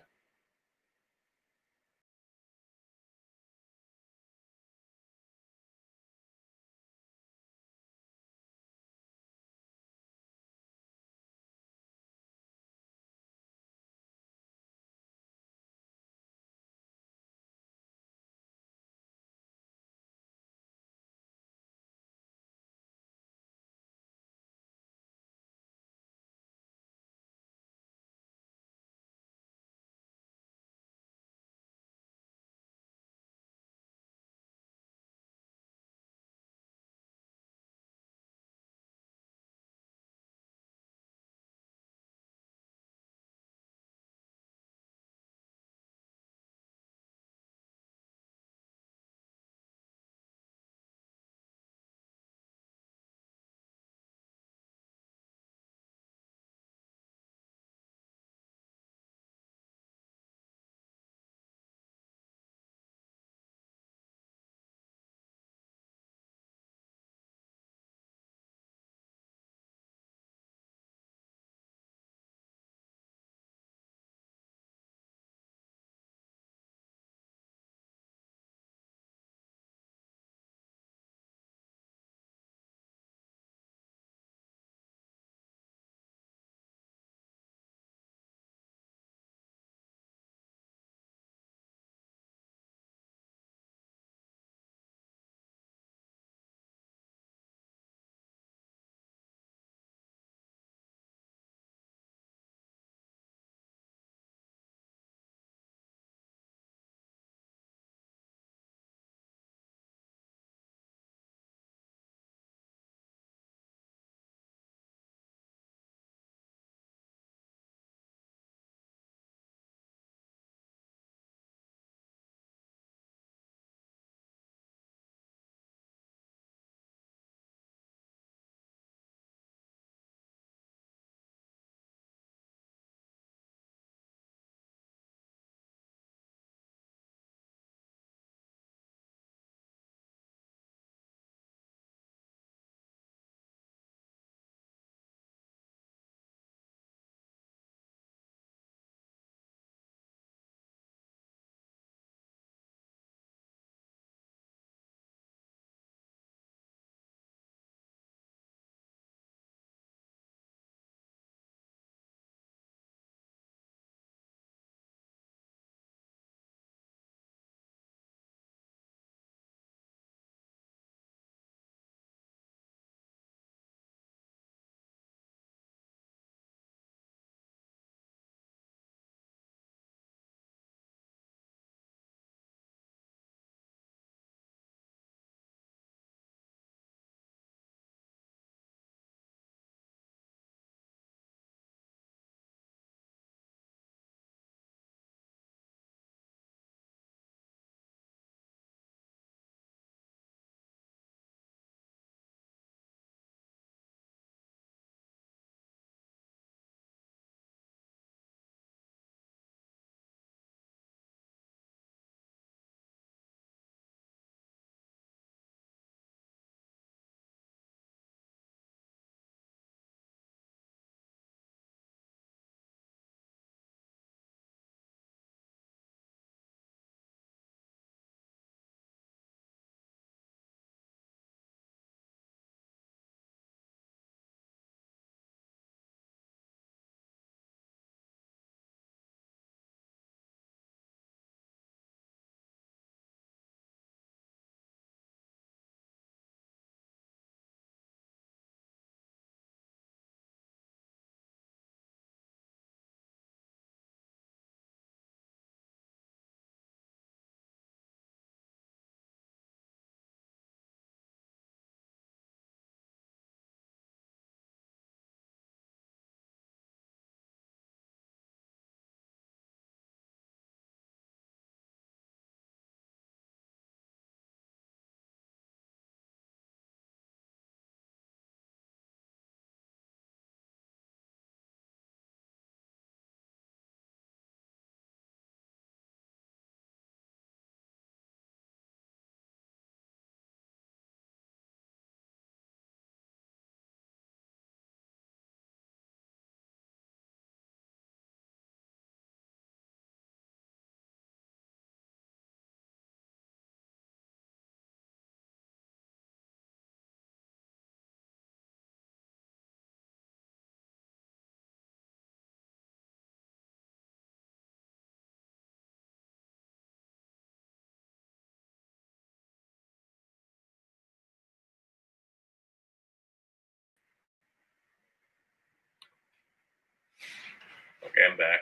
Okay, I'm back.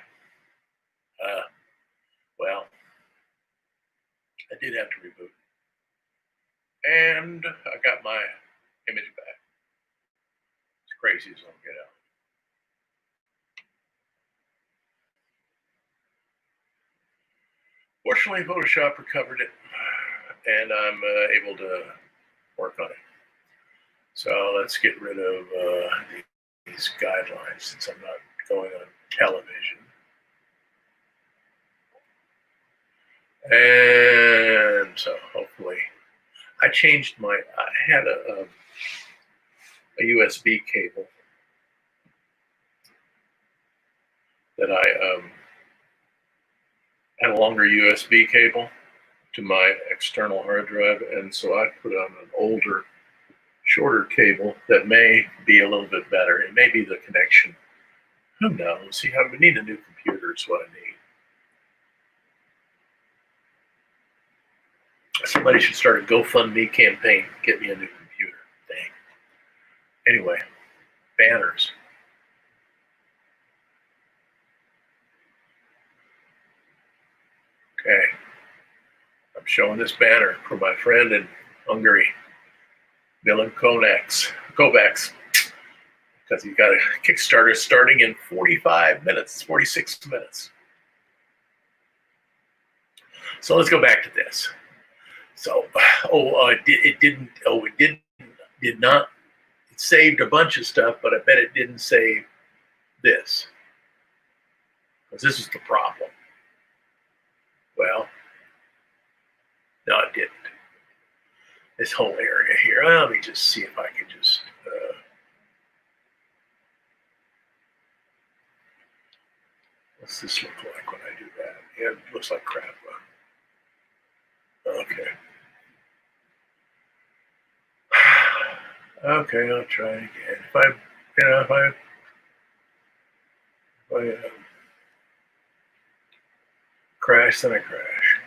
Well, I did have to reboot. And I got my image back. It's crazy as all get out. Fortunately, Photoshop recovered it, and I'm able to work on it. So let's get rid of these guidelines since I'm not going on television. And so hopefully, I changed I had a USB cable that I had a longer USB cable to my external hard drive, and so I put on an older, shorter cable that may be a little bit better. It may be the connection. Who knows? See, I need a new computer is what I need. Somebody should start a GoFundMe campaign. Get me a new computer. Dang. Anyway, banners. Okay. I'm showing this banner for my friend in Hungary, Milan Kovacs, because he got a Kickstarter starting in 45 minutes, 46 minutes. So let's go back to this. So, it did not. It saved a bunch of stuff, but I bet it didn't save this, because this is the problem. Well, no, it didn't. This whole area here. Well, let me just see if I can just. What's this look like when I do that? Yeah, it looks like crap. Okay. Okay, I'll try it again. If I crash, then I crash.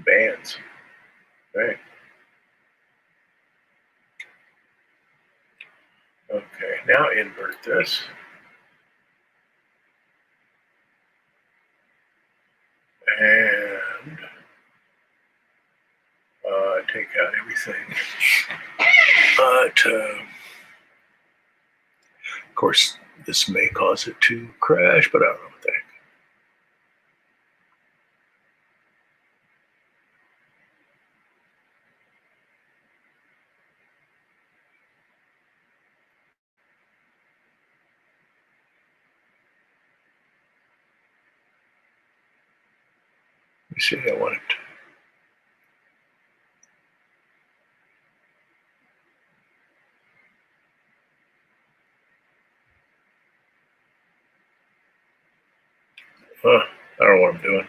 Bands. Right. Okay, now invert this. And take out everything. But, of course, this may cause it to crash, but I don't know what the heck. Let me see, I want it. I don't know what I'm doing.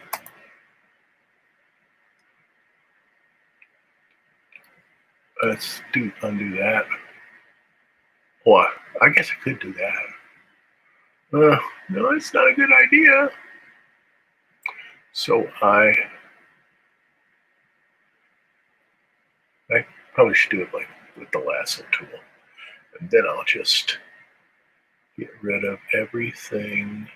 Let's undo that. Well, I guess I could do that. No, it's not a good idea. So I probably should do it like with the lasso tool. And then I'll just get rid of everything.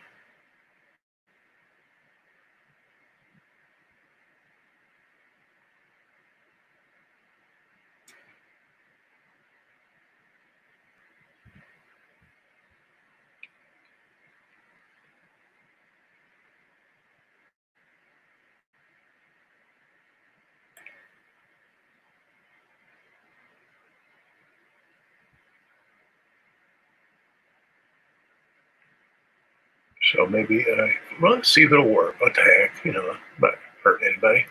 So maybe, well, let's see if it'll work. What the heck, not hurting anybody.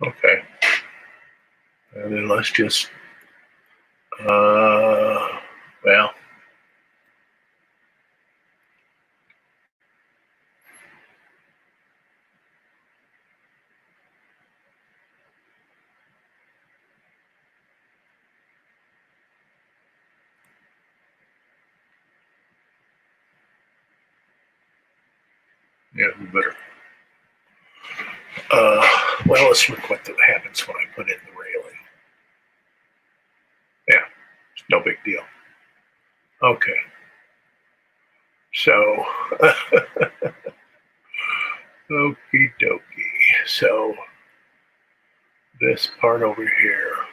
Okay. And then let's just, well, yeah, we better. Well, let's look what happens when I put in the railing. Yeah, it's no big deal. Okay. So, okie dokie. So, this part over here.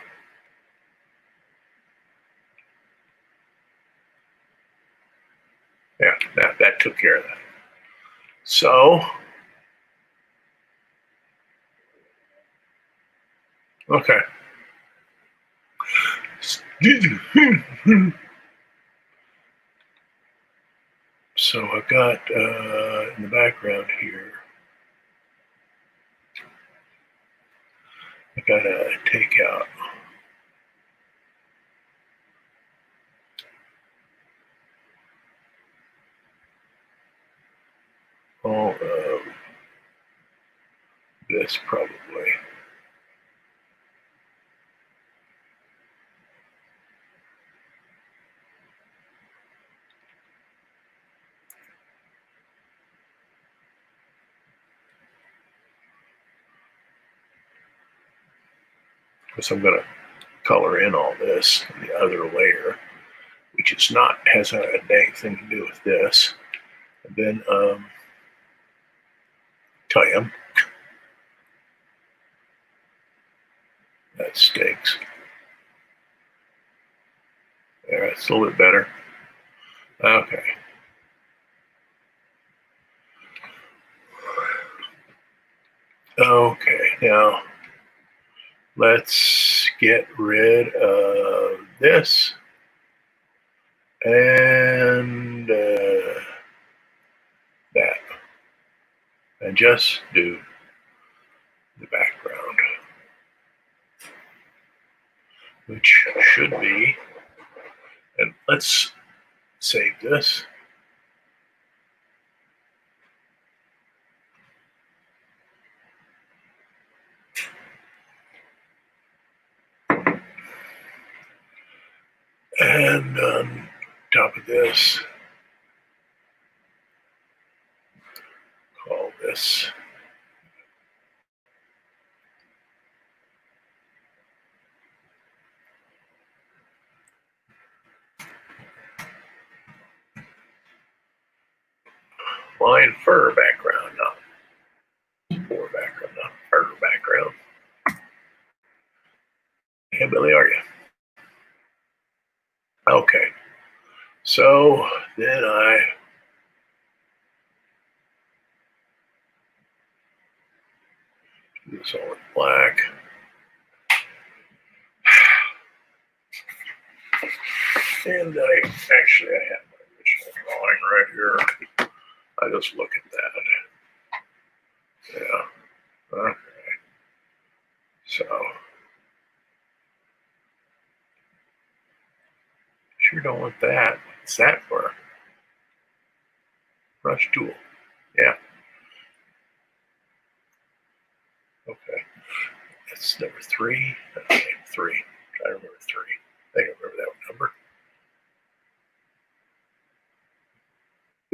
Yeah, that took care of that. So, okay. So I've got in the background here, I gotta take out all of this probably. Because I'm gonna color in all this in the other layer, which is not has a dang thing to do with this. And then tell you that stinks. There, it's a little bit better. Okay. Okay, now let's get rid of this and that, and just do the background, which should be, and let's save this. And on top of this, call this line fur background, not fur background, not fur background. Hey, Billy, are you? Okay. So then I do this all in black. And I actually I have my original drawing right here. I just look at that. Yeah. Okay. So sure don't want that. What's that for? Brush tool. Yeah. Okay. That's number 3. Okay, 3. I remember 3. I don't remember that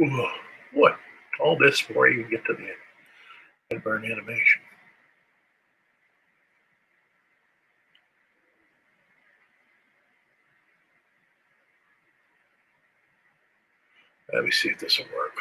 number. Ooh, what? All this before you get to the end burn animation. Let me see if this will work.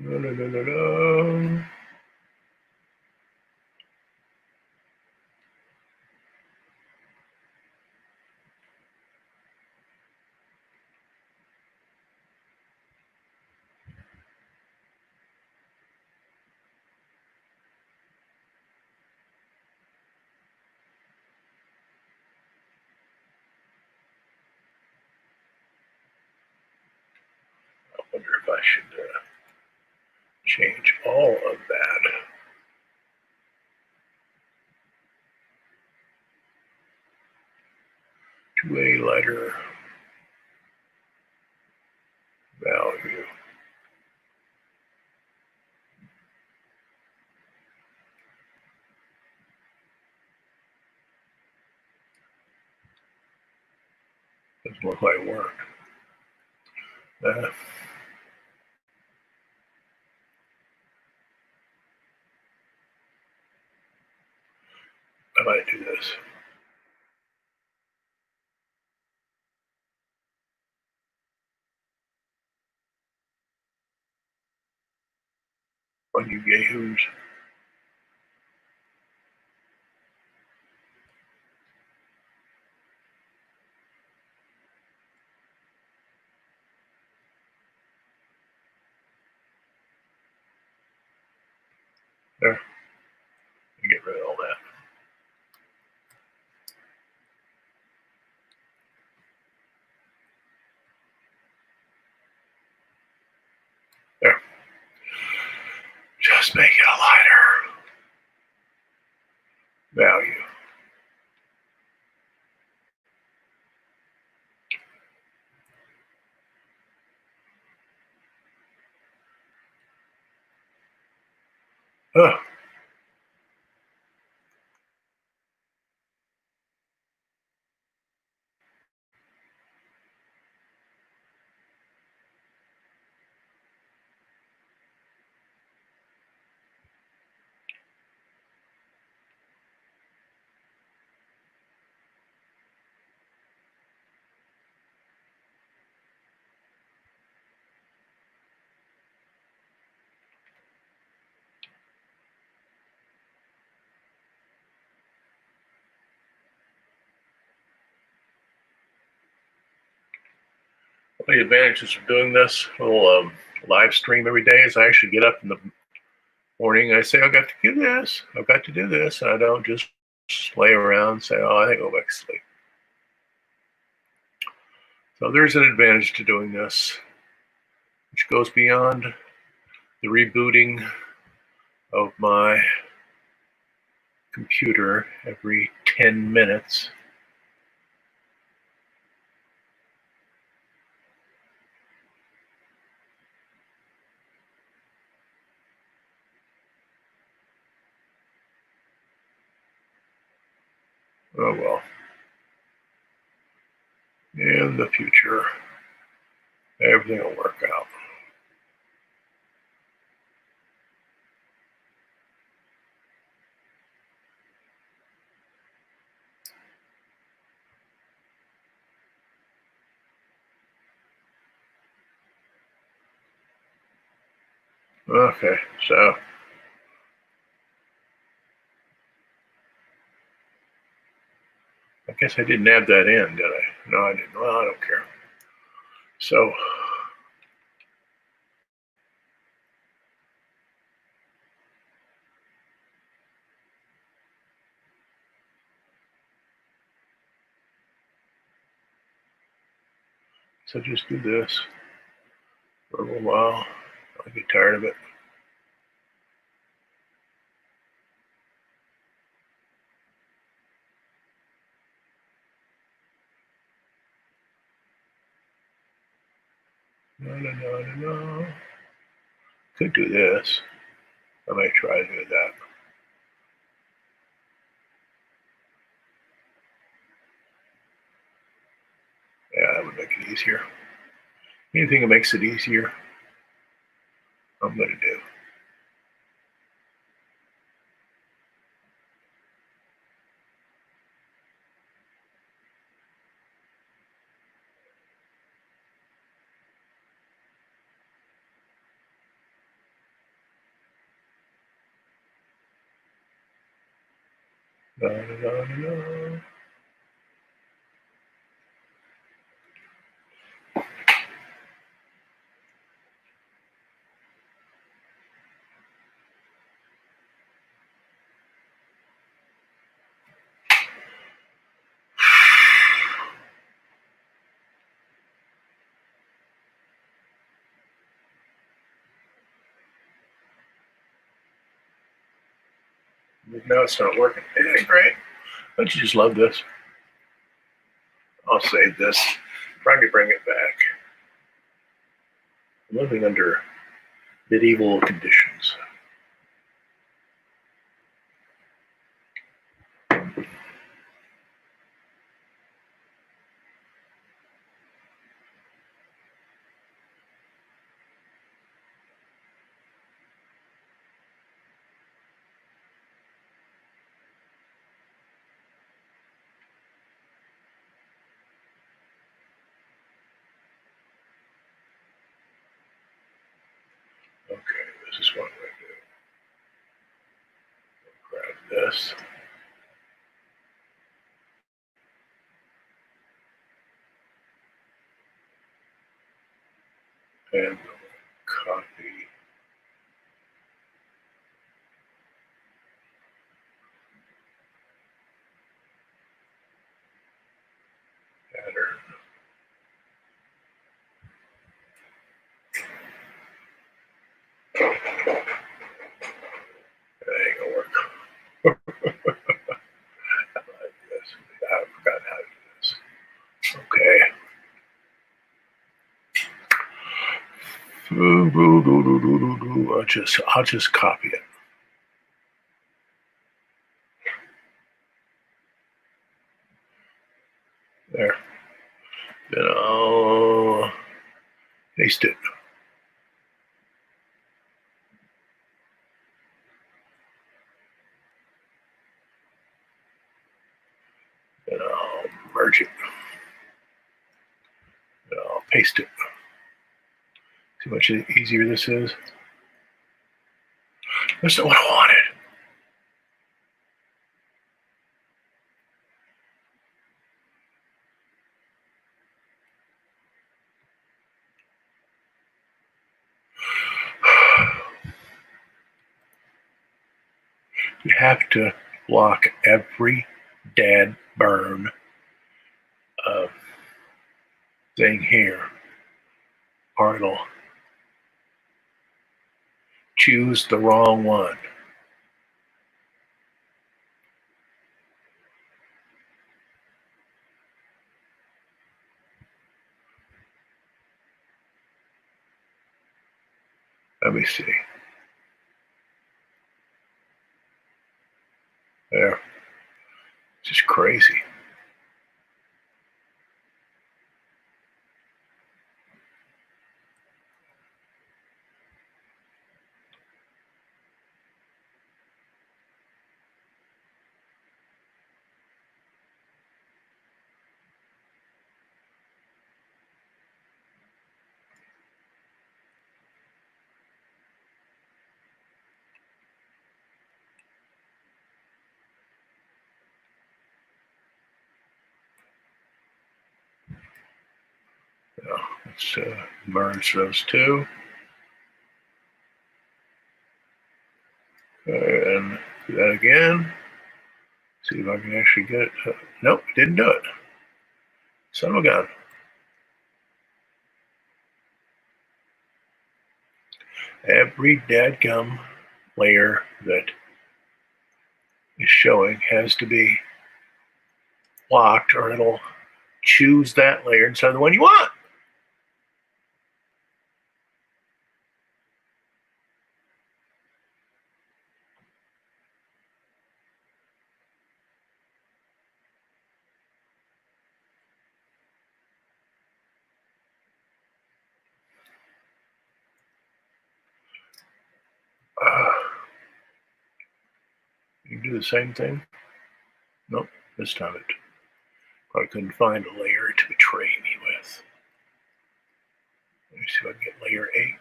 No, no, no, no, no. I wonder if I should change all of that to a lighter value. Doesn't look like it worked. I might do this. On you yahoos. There. Get rid of all that. There. Just make it a lighter value. Oh. The advantages of doing this little live stream every day is I actually get up in the morning and I say, I've got to do this, I've got to do this, and I don't just lay around and say, oh, I think I'll go back to sleep. So there's an advantage to doing this, which goes beyond the rebooting of my computer every 10 minutes. Oh well. In the future, everything will work out. Okay, so I guess I didn't add that in, did I? No, I didn't. Well, I don't care. So just do this for a little while. I'll get tired of it. No. Could do this. I might try to do that. Yeah, that would make it easier. Anything that makes it easier, I'm going to do. Da, da, da, da. Now it's not working. Yeah, great. Don't you just love this? I'll save this. Trying to bring it back. I'm living under medieval conditions. Okay, this is what I'm going to do. Grab this. And copy pattern. That ain't gonna work. I like this. I forgot how to do this. Okay. I'll just copy it. There. Then I'll paste it. Then I'll merge it. Then I'll paste it. See how much easier this is? That's not what I wanted. You have to block every dead burn thing here, or it'll choose the wrong one. Let me see. There. Just crazy. Yeah, let's merge those two. And do that again. See if I can actually get it. Nope, didn't do it. Son of a gun. Every dadgum layer that is showing has to be locked, or it'll choose that layer instead of the one you want. You can do the same thing. Nope, this time it probably couldn't find a layer to betray me with. Let me see if I can get layer 8.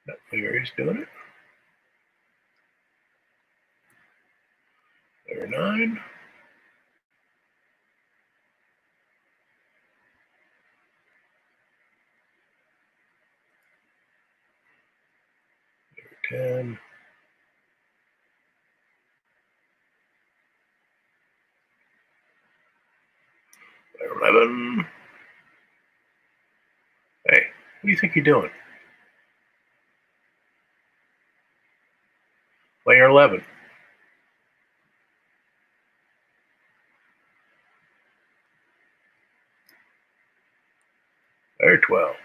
That layer is doing it. Layer 9. Layer 10. Layer 11. Hey, what do you think you're doing? Layer 11. Layer 12.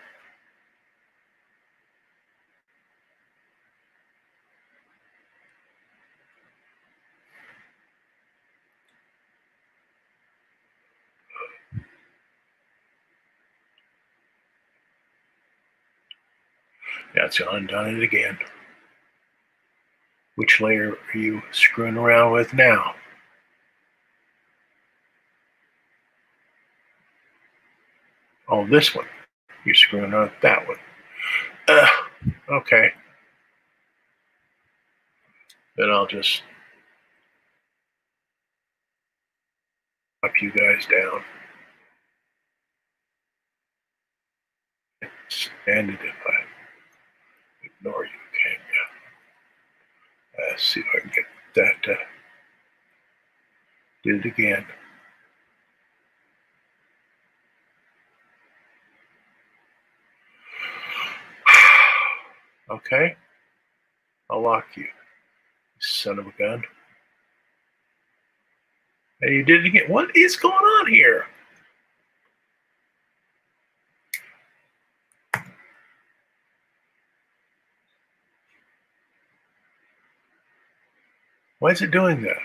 That's undone it again. Which layer are you screwing around with now? Oh, this one. You're screwing around with that one. Okay. Then I'll just up you guys down. Stand it if I ignore you, can you? Let's see if I can get that. Do it again. Okay. I'll lock you, son of a gun. And you did it again. What is going on here? Why is it doing that?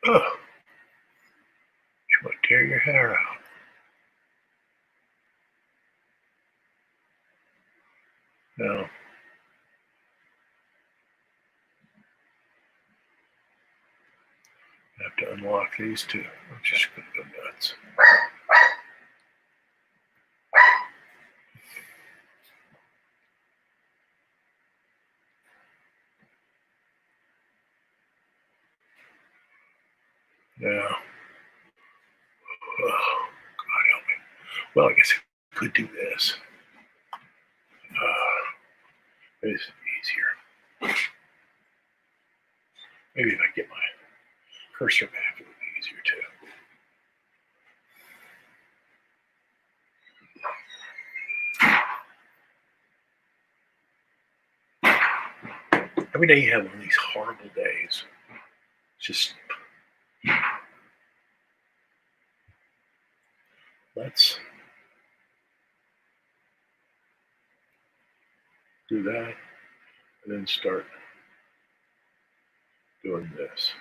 Oh, you want to tear your hair out. No. I have to unlock these two. I'm just going to go nuts. Now, oh, God help me. Well, I guess I could do this. It's easier. Maybe if I get my cursor back, it would be easier too. Every day you have one of these horrible days. Just let's do that and then start doing this.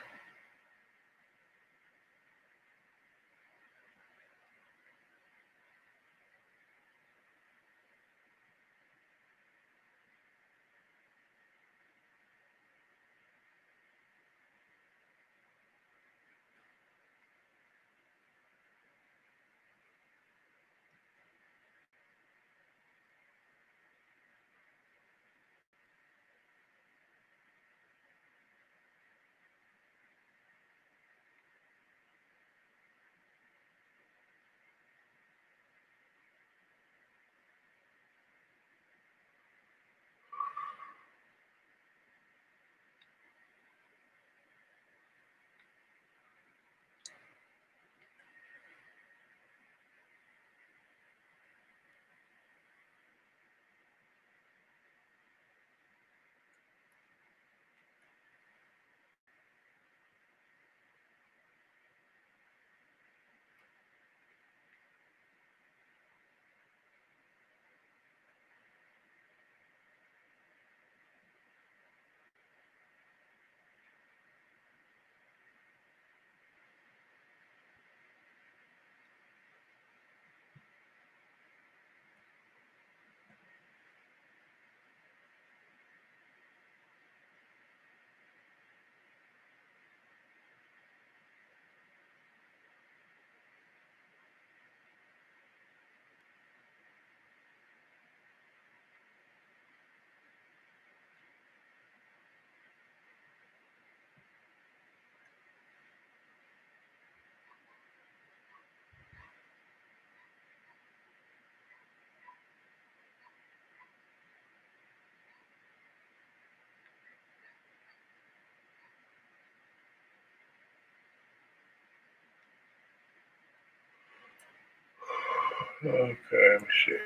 Okay, let me see.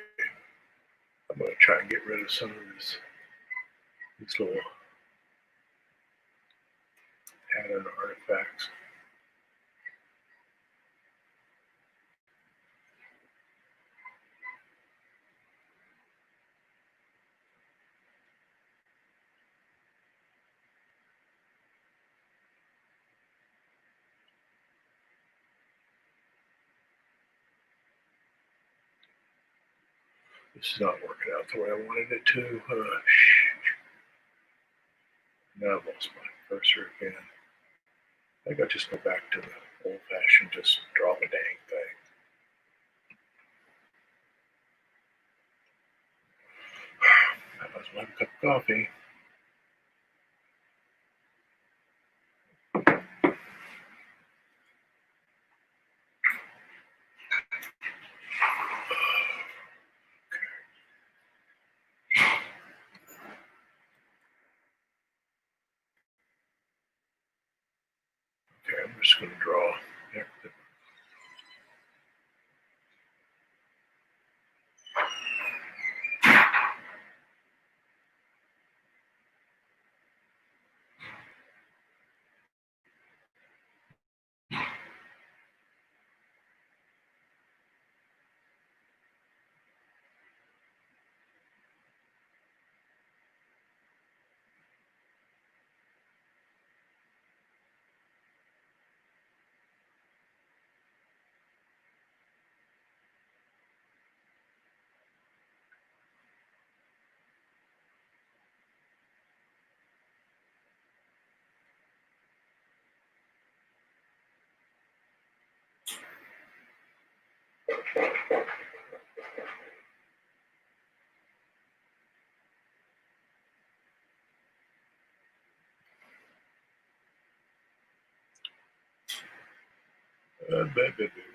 I'm going to try and get rid of some of these little pattern artifacts. This is not working out the way I wanted it to. Now I've lost my cursor again. I think I'll just go back to the old-fashioned, just draw the dang thing. That was one cup of coffee. Okay, I'm just going to draw.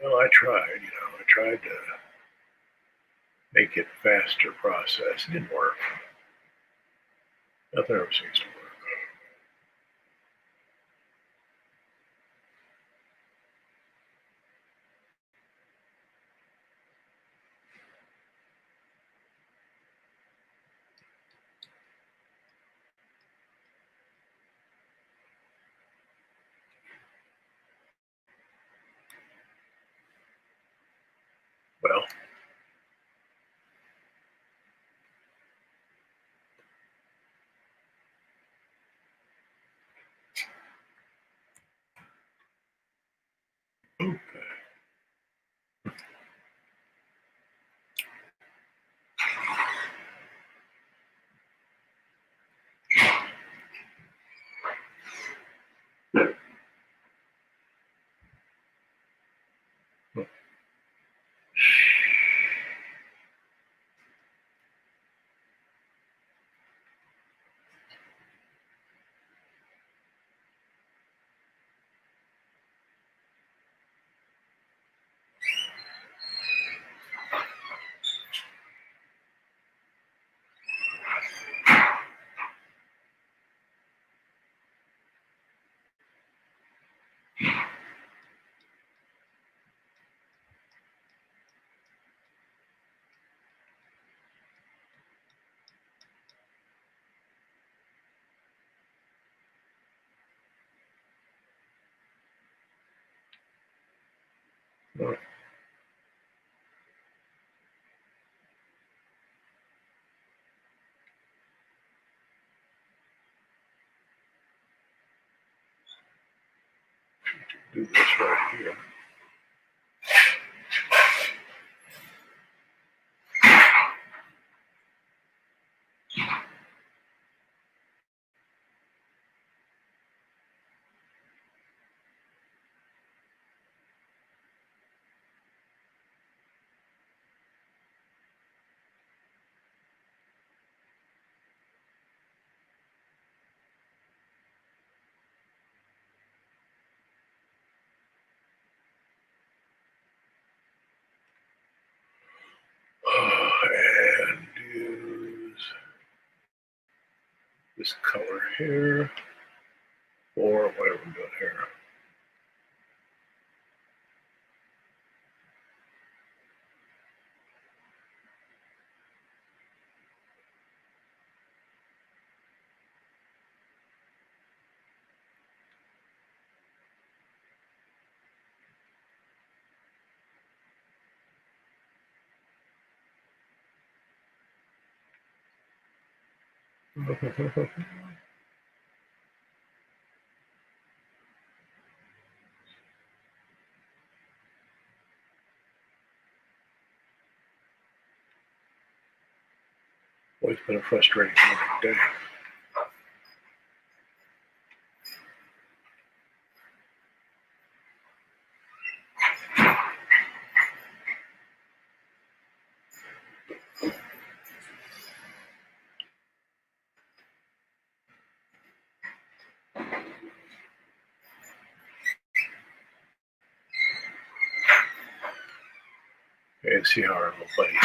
Well, I tried, I tried to make it a faster process. It didn't work. Nothing ever seems to work. Well, okay. Well, do this right here. And use this color here, or whatever I'm doing here. Always been a frustrating day. Okay, see how our little buddies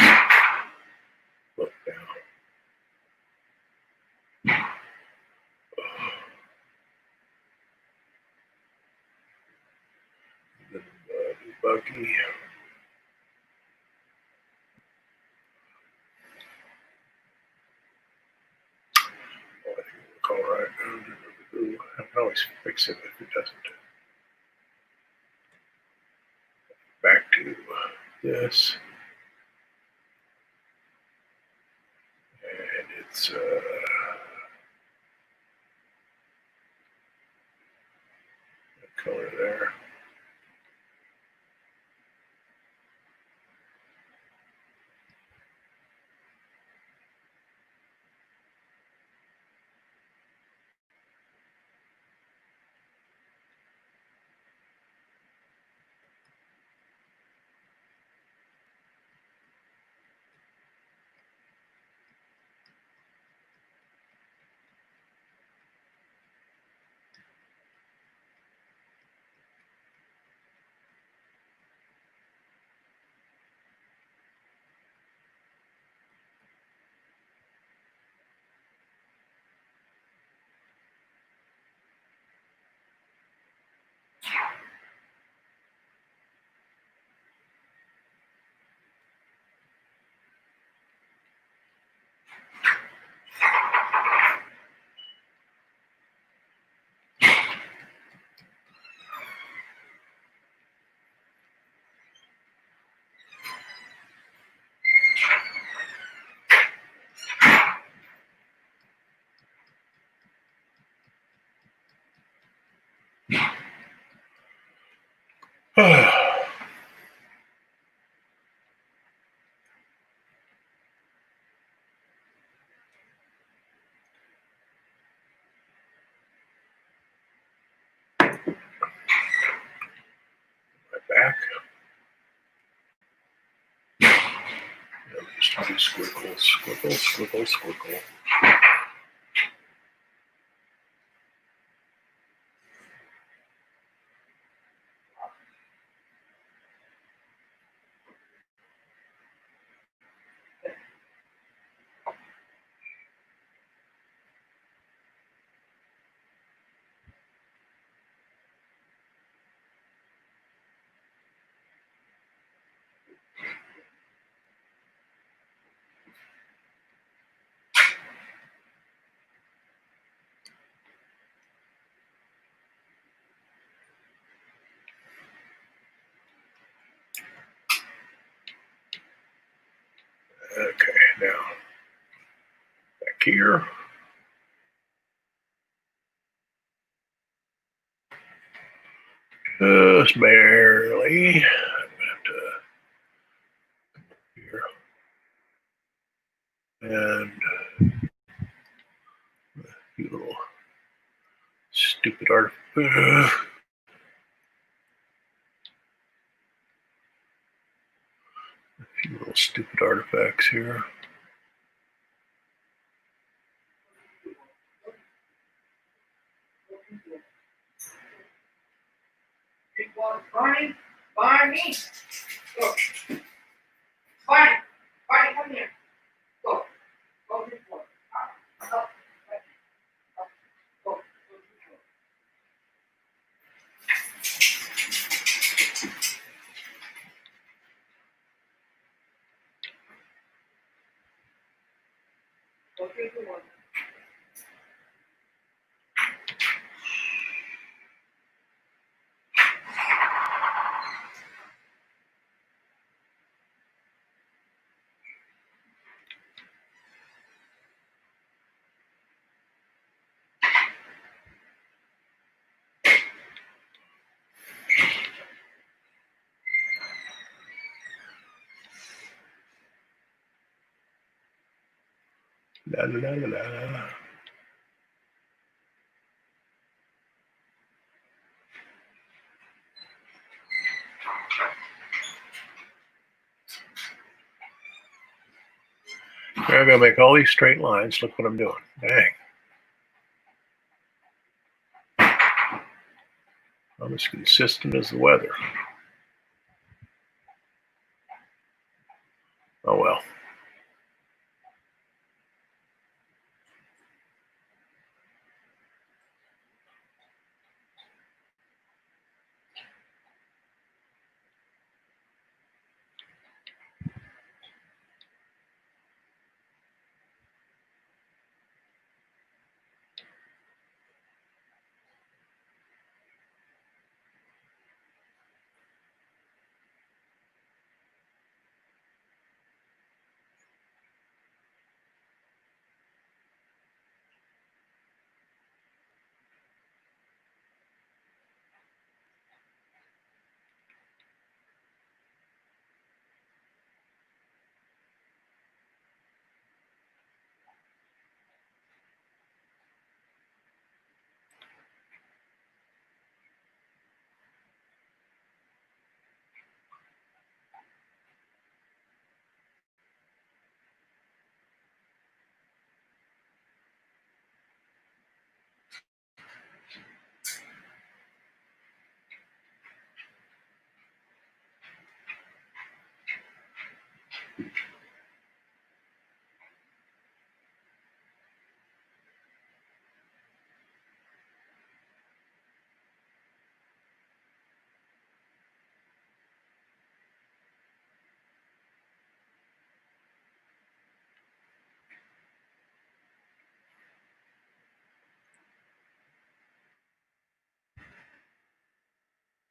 look now. Buggy. Oh, I think it'll look all right. I can always fix it if it doesn't. Back to this. And it's color there. Back. Just do squiggles, squiggles, squiggles, squiggle. Okay, now back here. Just barely. I'm gonna have to here. And you little stupid few little stupid artifacts here. Barney, Barney, go. Barney, Barney, come here. Go. Go to the floor. Up. Up. Go. Go to the floor. Go to the floor. La la la la la. Here I'm gonna make all these straight lines. Look what I'm doing. Dang. I'm as consistent as the weather. Oh well.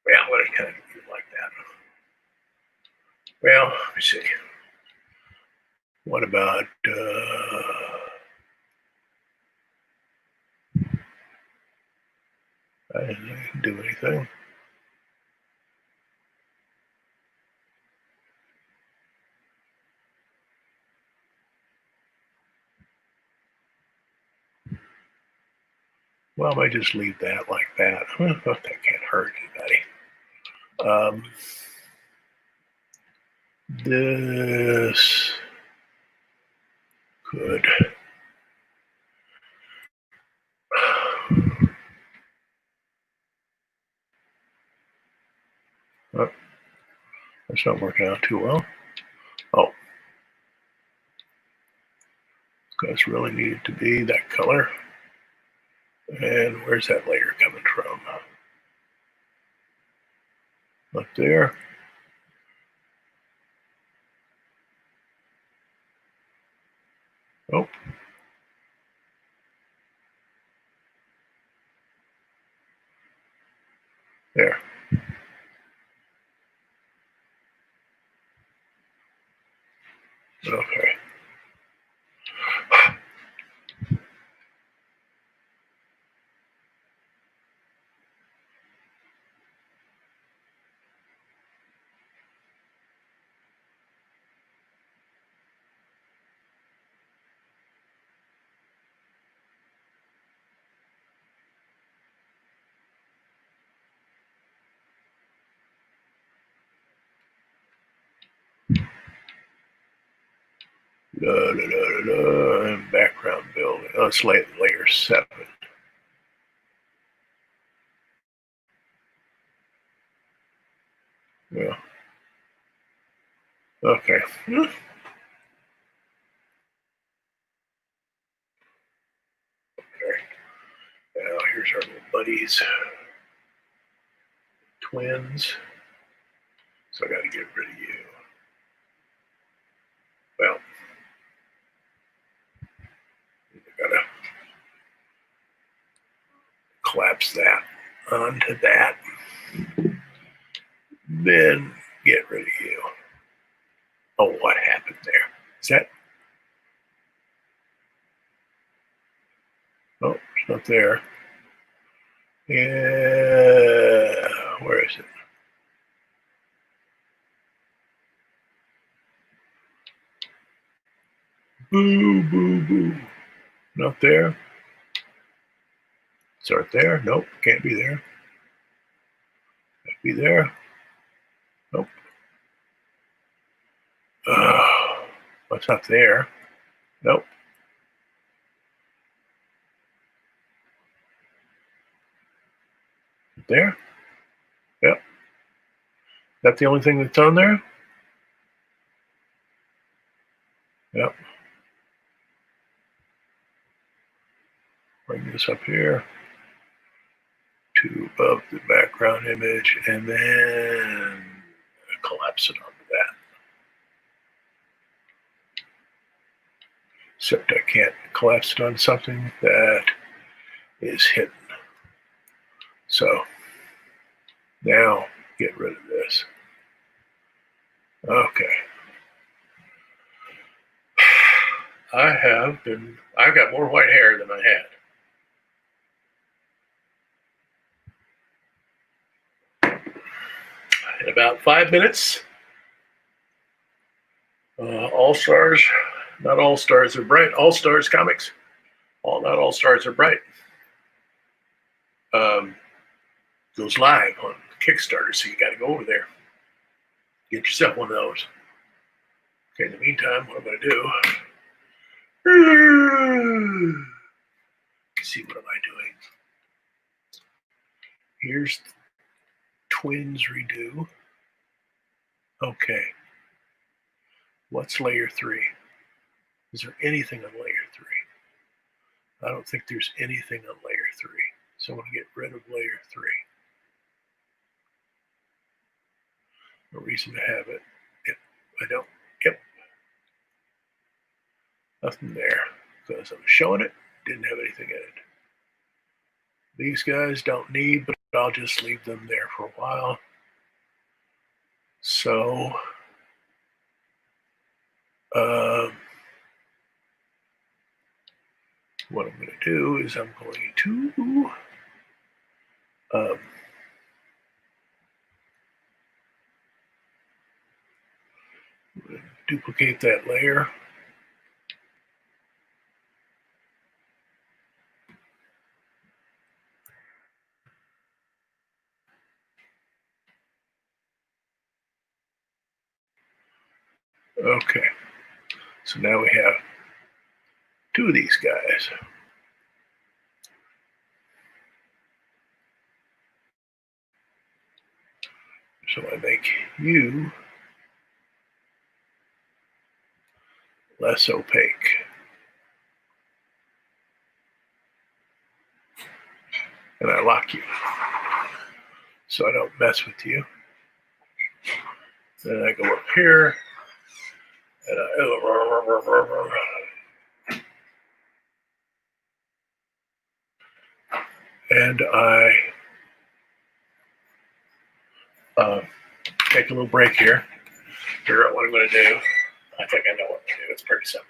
Yeah, I'm gonna kind of do it like that. Well, let me see. What about I didn't do anything. Well, I might just leave that like that. That can't hurt anybody. This could. Oh, that's not working out too well. Oh, guys really needed to be that color. And where's that layer coming from? Up there. Oh. There. Okay. And background building. Oh, it's layer 7. Yeah. Okay. Okay. Now here's our little buddies. Twins. So I got to get rid of you. Well, I got to collapse that onto that. Then get rid of you. Oh, what happened there? Is that? Oh, it's not there. Yeah, where is it? Boo, boo, boo. Not there. Start there. Nope, can't be there. Can't be there. Nope. What's up there? Nope. There? Yep. That the only thing that's on there? Yep. Bring this up here to above the background image and then collapse it onto that. Except I can't collapse it on something that is hidden. So now get rid of this. Okay. I've got more white hair than I had. In about 5 minutes, All Stars, not All Stars are bright, All Stars comics, not All Stars are bright, goes live on Kickstarter, so you got to go over there. Get yourself one of those. Okay, in the meantime, what I'm going to do, let's see, what am I doing? Here's Twins Redo. Okay. What's layer 3? Is there anything on layer 3? I don't think there's anything on layer 3. So I'm going to get rid of layer 3. No reason to have it. Yep, I don't. Yep. Nothing there. Because I was showing it, didn't have anything in it. These guys don't need, but I'll just leave them there for a while. So, what I'm going to do is I'm going to duplicate that layer. Okay, so now we have 2 of these guys. So I make you less opaque. And I lock you, so I don't mess with you. Then I go up here, and I take a little break here, figure out what I'm going to do. I think I know what to do. It's pretty simple.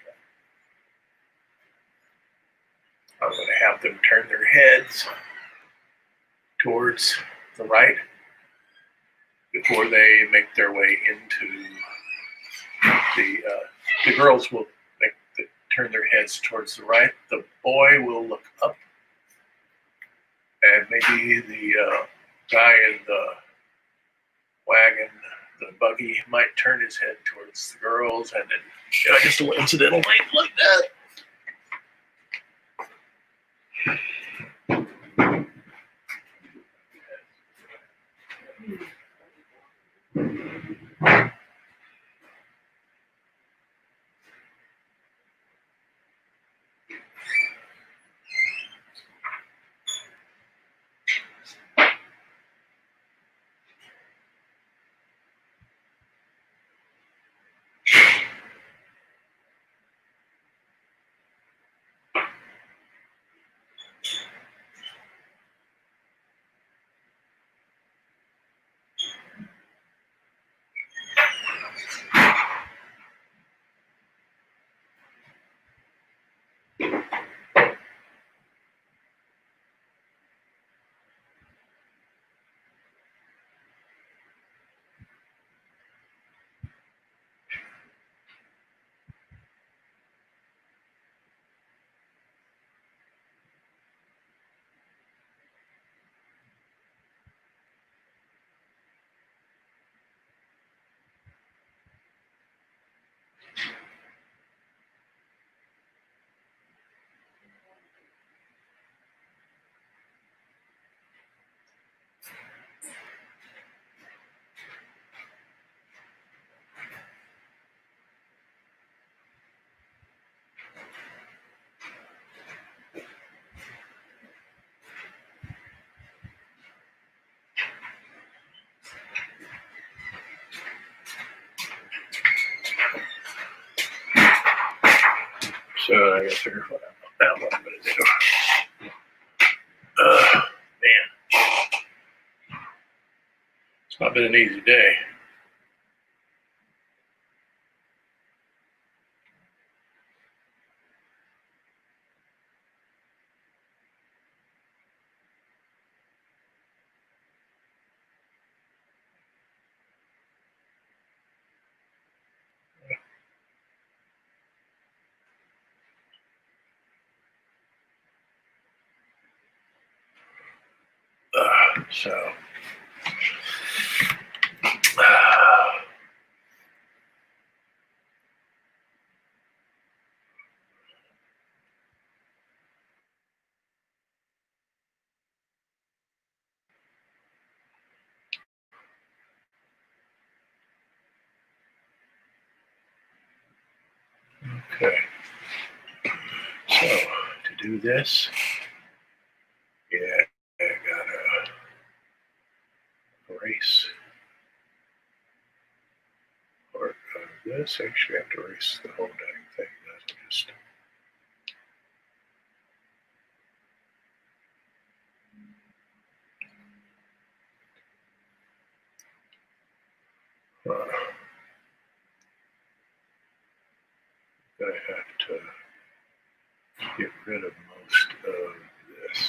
I'm going to have them turn their heads towards the right before they make their way into the girls will turn their heads towards the right. The boy will look up, and maybe the guy in the wagon, the buggy, might turn his head towards the girls, and then just a little incidental length like that. So I gotta figure out what I'm gonna do. Man, it's not been an easy day. So okay. So to do this, yeah, I gotta erase part of this. Actually, I have to erase the whole dang thing. That's just. I have to get rid of most of this.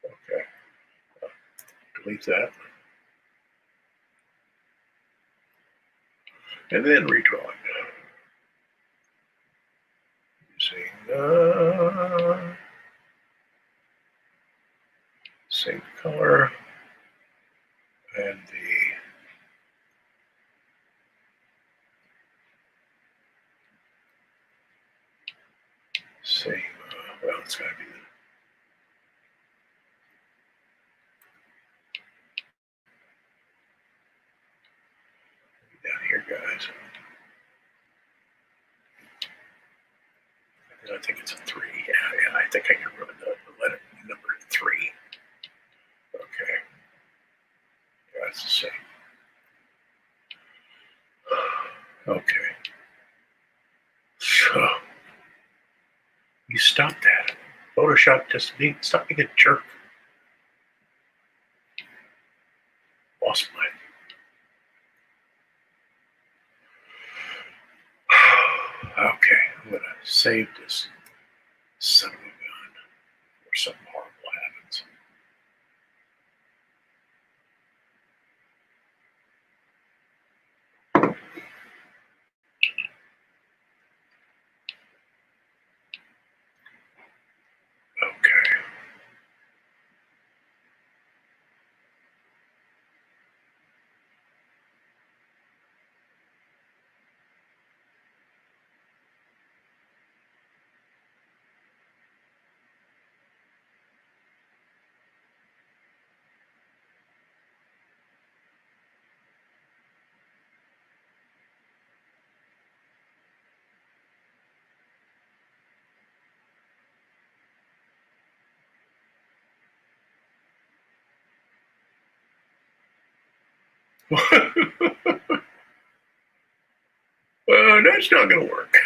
Okay, delete that. And then redraw it. Using the same color and the same, well, it's gotta be down here, guys. I think it's a 3. Yeah, I think I can ruin the letter number 3. Okay. Yeah, it's the same. Okay. So you stop that. Photoshop, just stop being a jerk. Lost my. Okay, I'm gonna save this son of a gun before something horrible happens. Okay. That's not gonna work.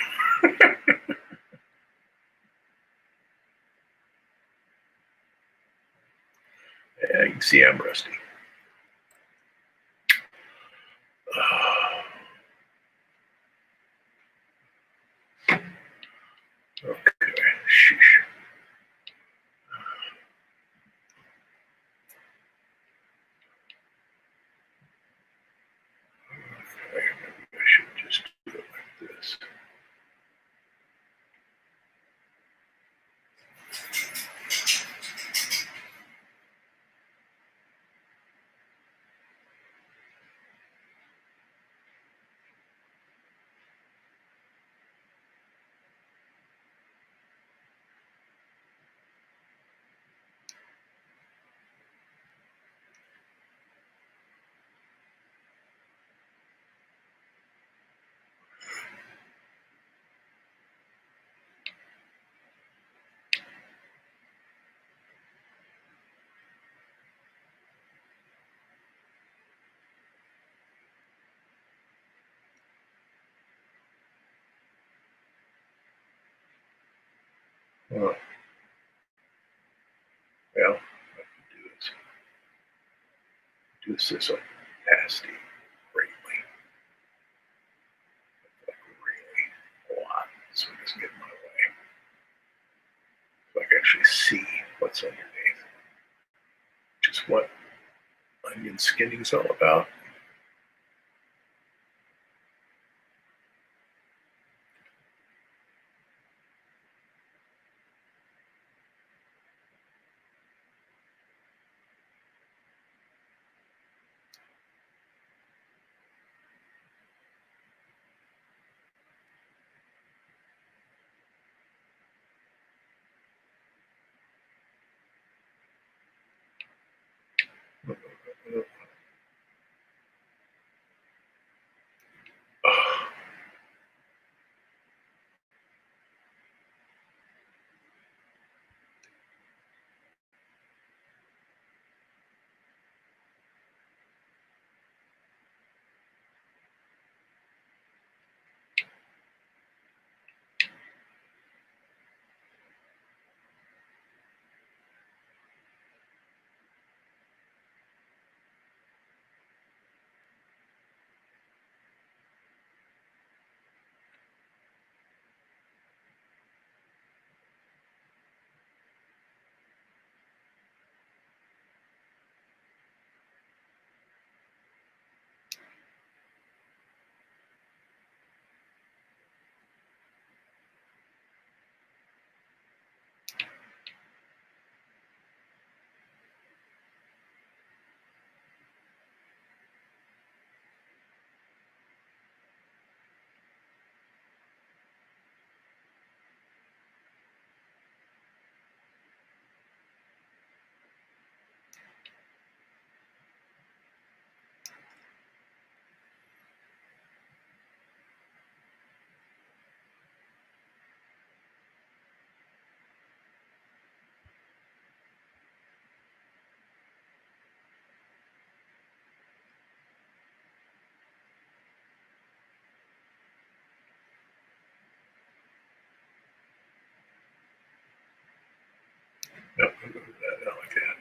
Yeah, you can see I'm rusty. Okay, sheesh. Okay, maybe I should just do it like this. Well, I can do this opacity greatly, like really a lot, so it doesn't get in my way. So I can actually see what's underneath, which is what onion skinning is all about. No, not like that.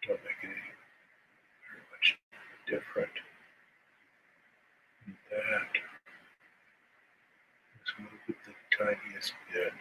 Don't make it any very much different than that. Just move it the tiniest bit.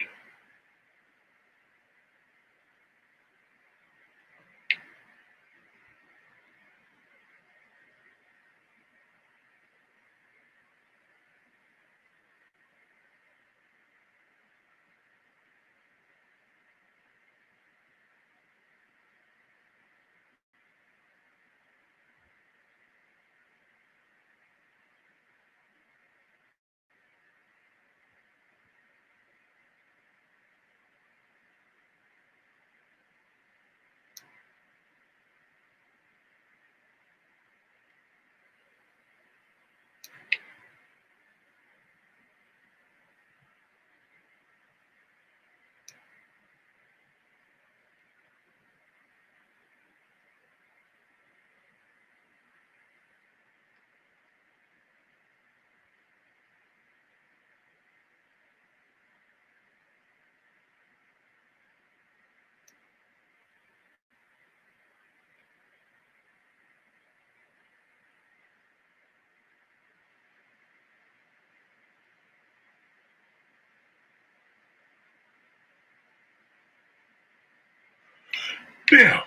Now,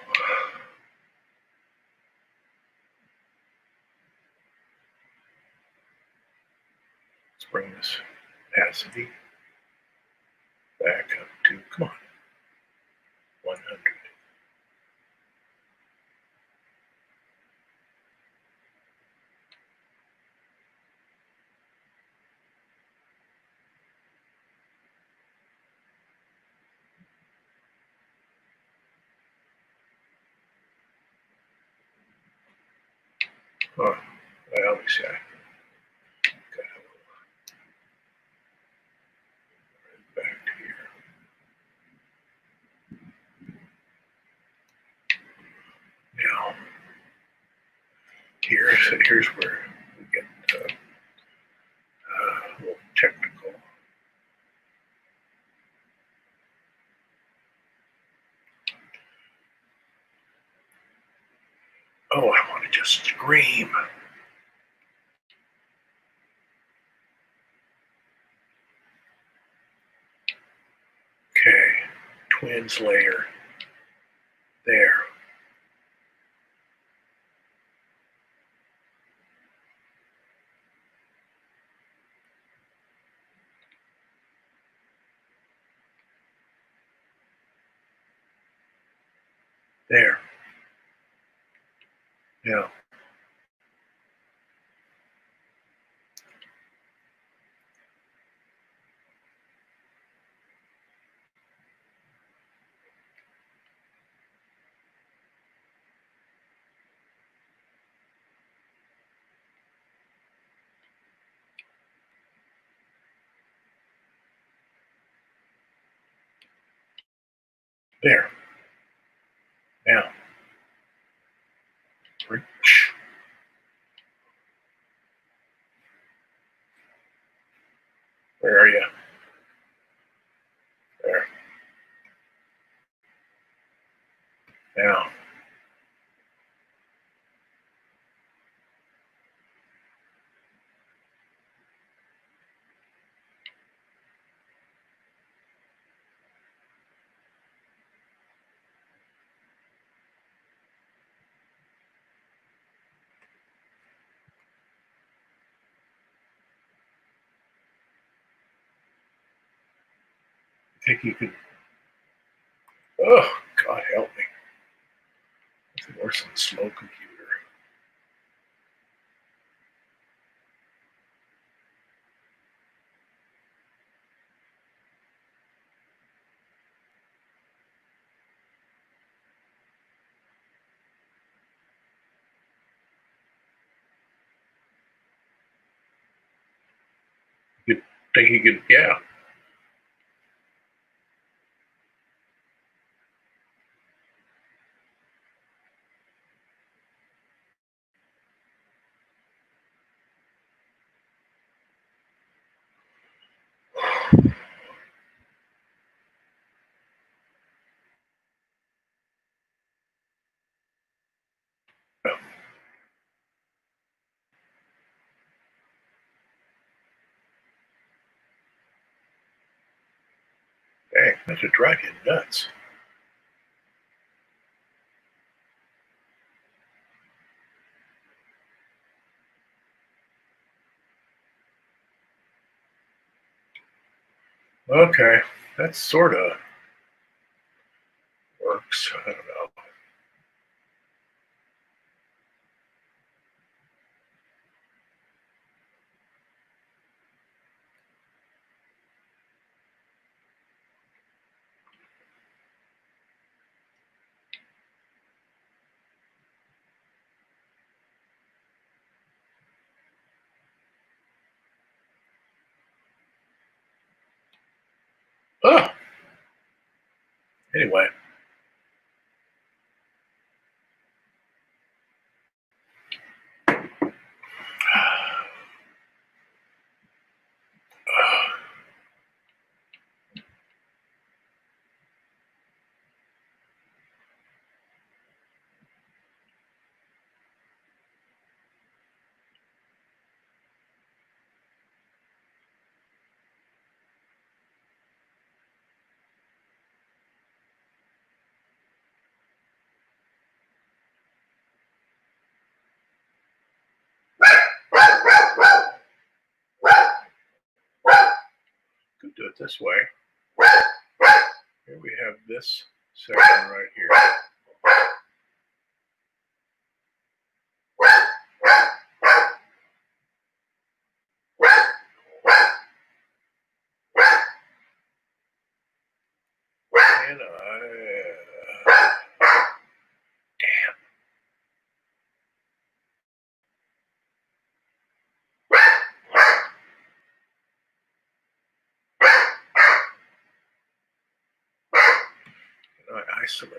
let's bring this opacity back up to, come on, 100. Oh, well, let me see. I got it back to here. Now, here's where we get a little technical. scream. Okay, twins layer. There. There. Now, there. Now, reach. Where are you? There. Now. I think you could. Oh, God help me. Nothing worse than a slow computer. You think you could, yeah. Dang, that should drive you nuts. Okay, that sort of works. I don't know. Oh, anyway. Could do it this way. Here we have this section right here. And damn. And I isolate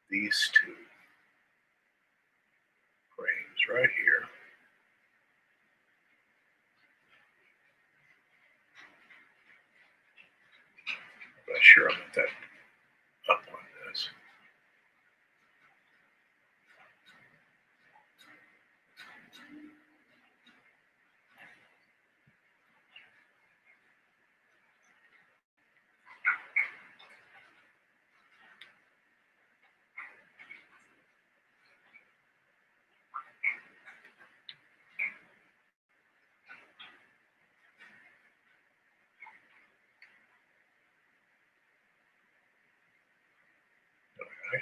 these two frames right here. I'm not sure I'm at that up on this.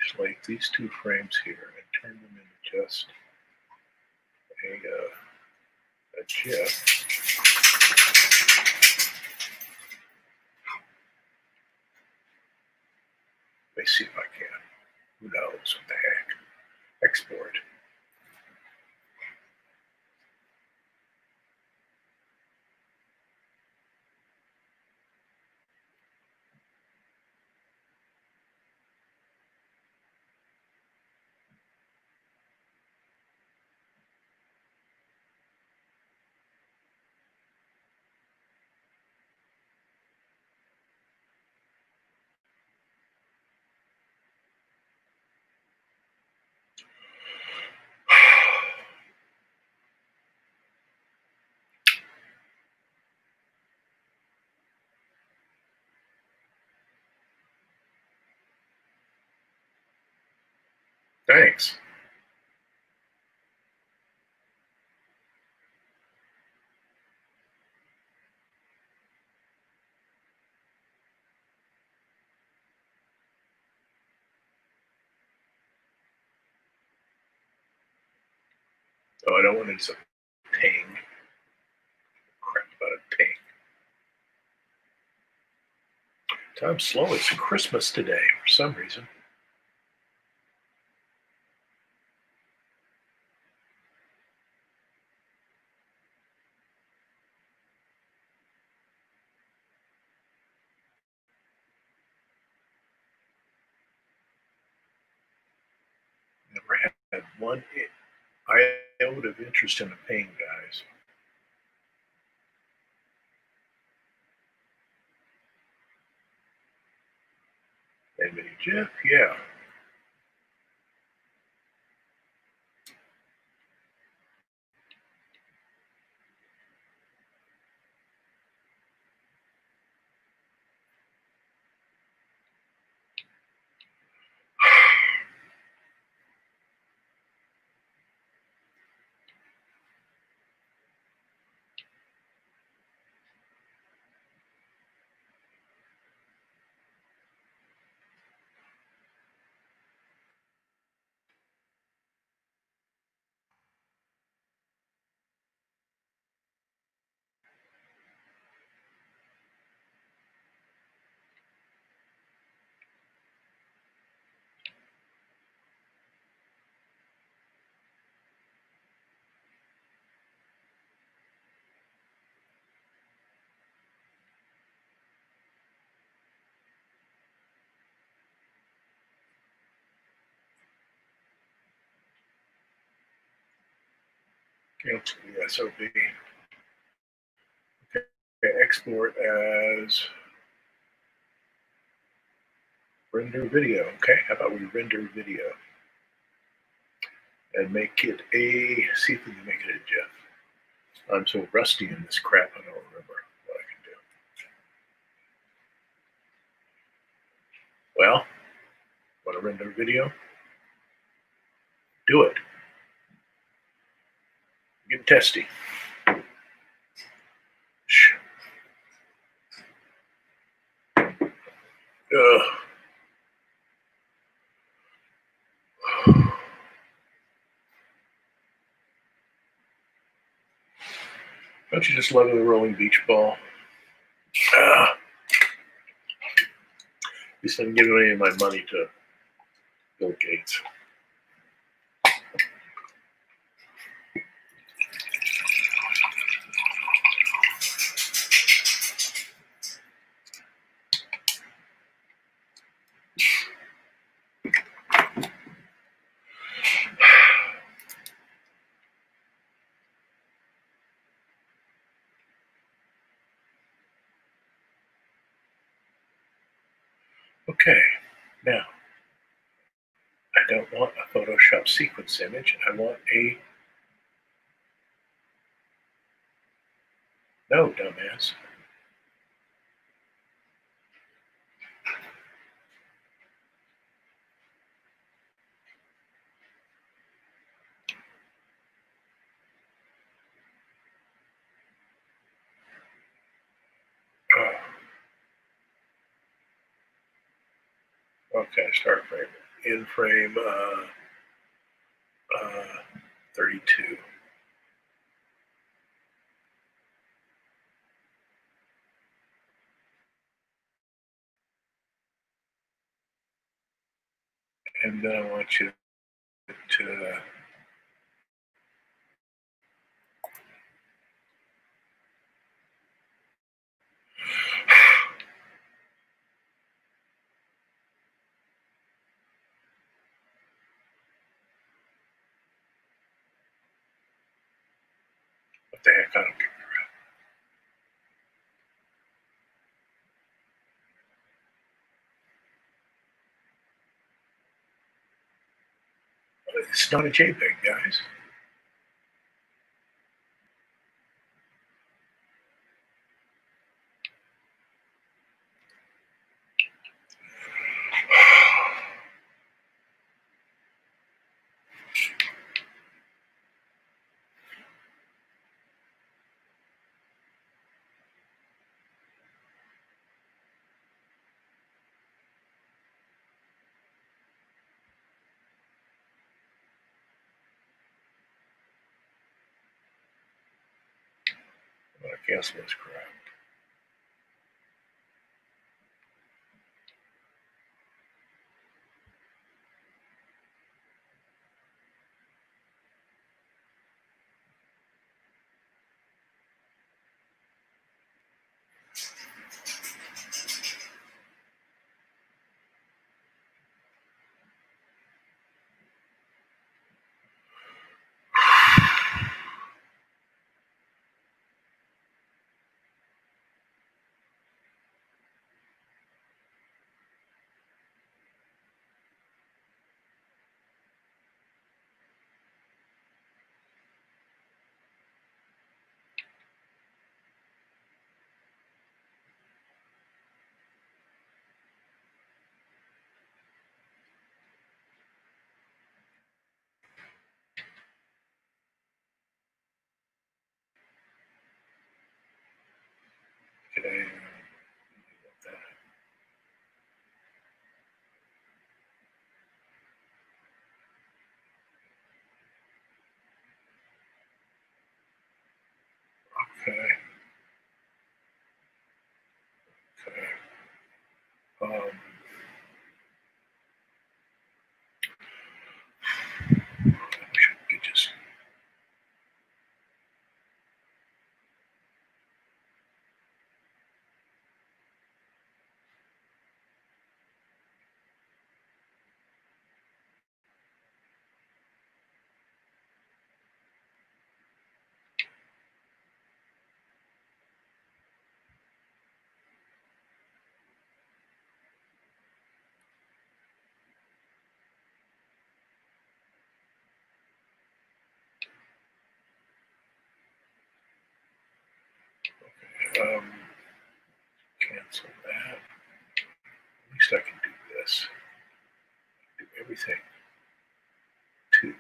isolate these two frames here and turn them into just a GIF. Let me see if I can. Who knows what the heck? Export. Thanks. Oh, I don't want it as a ping. Crap about a ping. Time's slow. It's Christmas today for some reason. Never had one iota of interest in a ping, guys. Anybody GIF? Yeah. Cancel the SOB. Okay, export as render video. Okay, how about we render video and make it see if we can make it a GIF. I'm so rusty in this crap, I don't remember what I can do. Well, want to render video? Do it. Get testy. Don't you just love the rolling beach ball? At least I'm giving any of my money to Bill Gates. Okay, now I don't want a Photoshop sequence image. I want a no, dumbass. Okay, start frame. in frame 32. And then I want you to what the heck, I don't care. It's not a JPEG, guys. I'm going to cancel this crap. Okay. Okay. Okay. I wish I could just. Cancel that. At least I can do this. Do everything to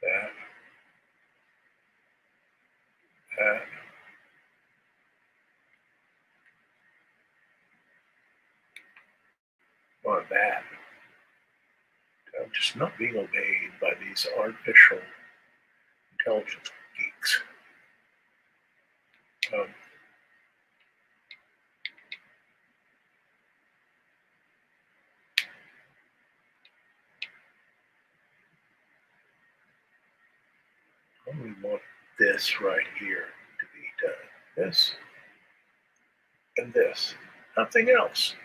that, that, or that. I'm just not being obeyed by these artificial intelligence geeks. I only want this right here to be done. This and this. Nothing else.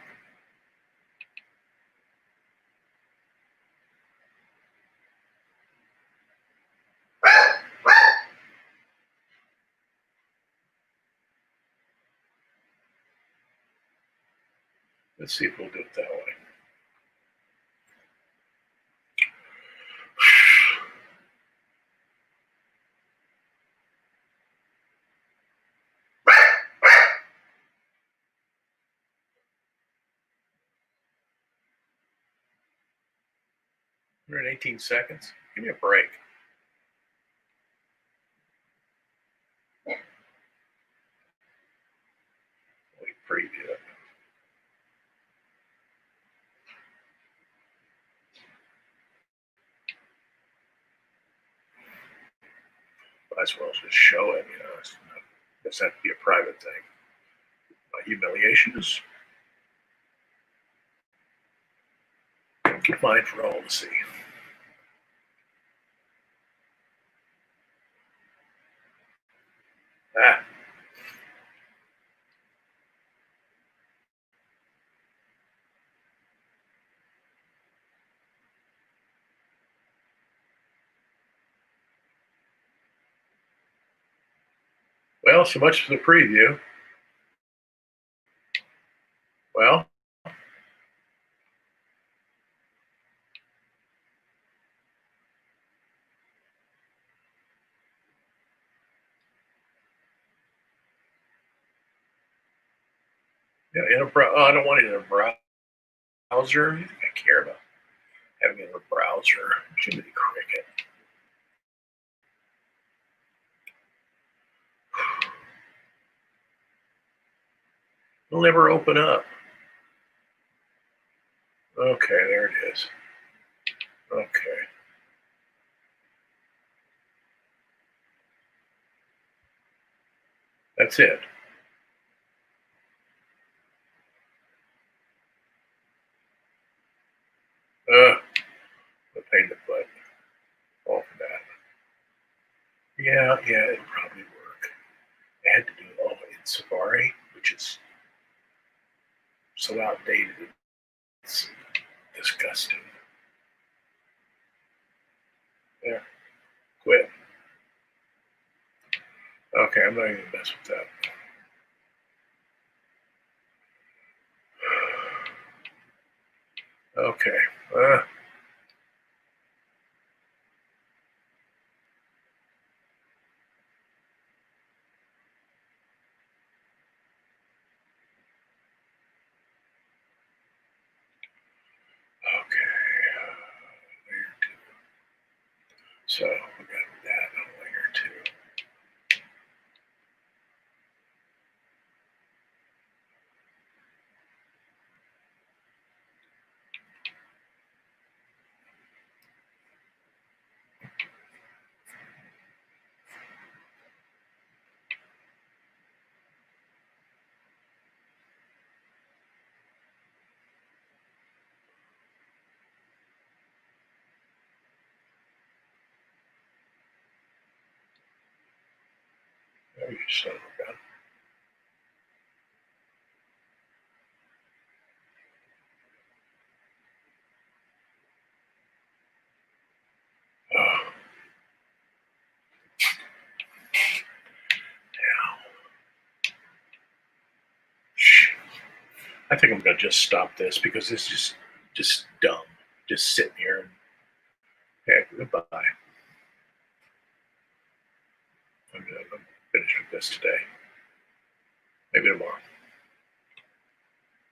Let's see if we'll do it that way. We're at 18 seconds. Give me a break. Might as well just show it, It's not, it doesn't have to be a private thing. My humiliation is fine for all to see. Ah. Well, so much for the preview. Well, in a I don't want it in a browser. You think I care about having it in a browser? Jiminy Cricket. It'll never open up. Okay, there it is. Okay. That's it. The pain in the butt. All for that. Yeah, it'll probably work. I had to do it all in Safari, which is so outdated. It's disgusting. Yeah, quit. Okay, I'm not even gonna mess with that. Okay. Okay. Layer 2. So we got that on layer 2. Oh, you son of a gun. Oh. I think I'm gonna just stop this because this is just dumb. Just sitting here and hey, goodbye. I'm finished with this today. Maybe tomorrow.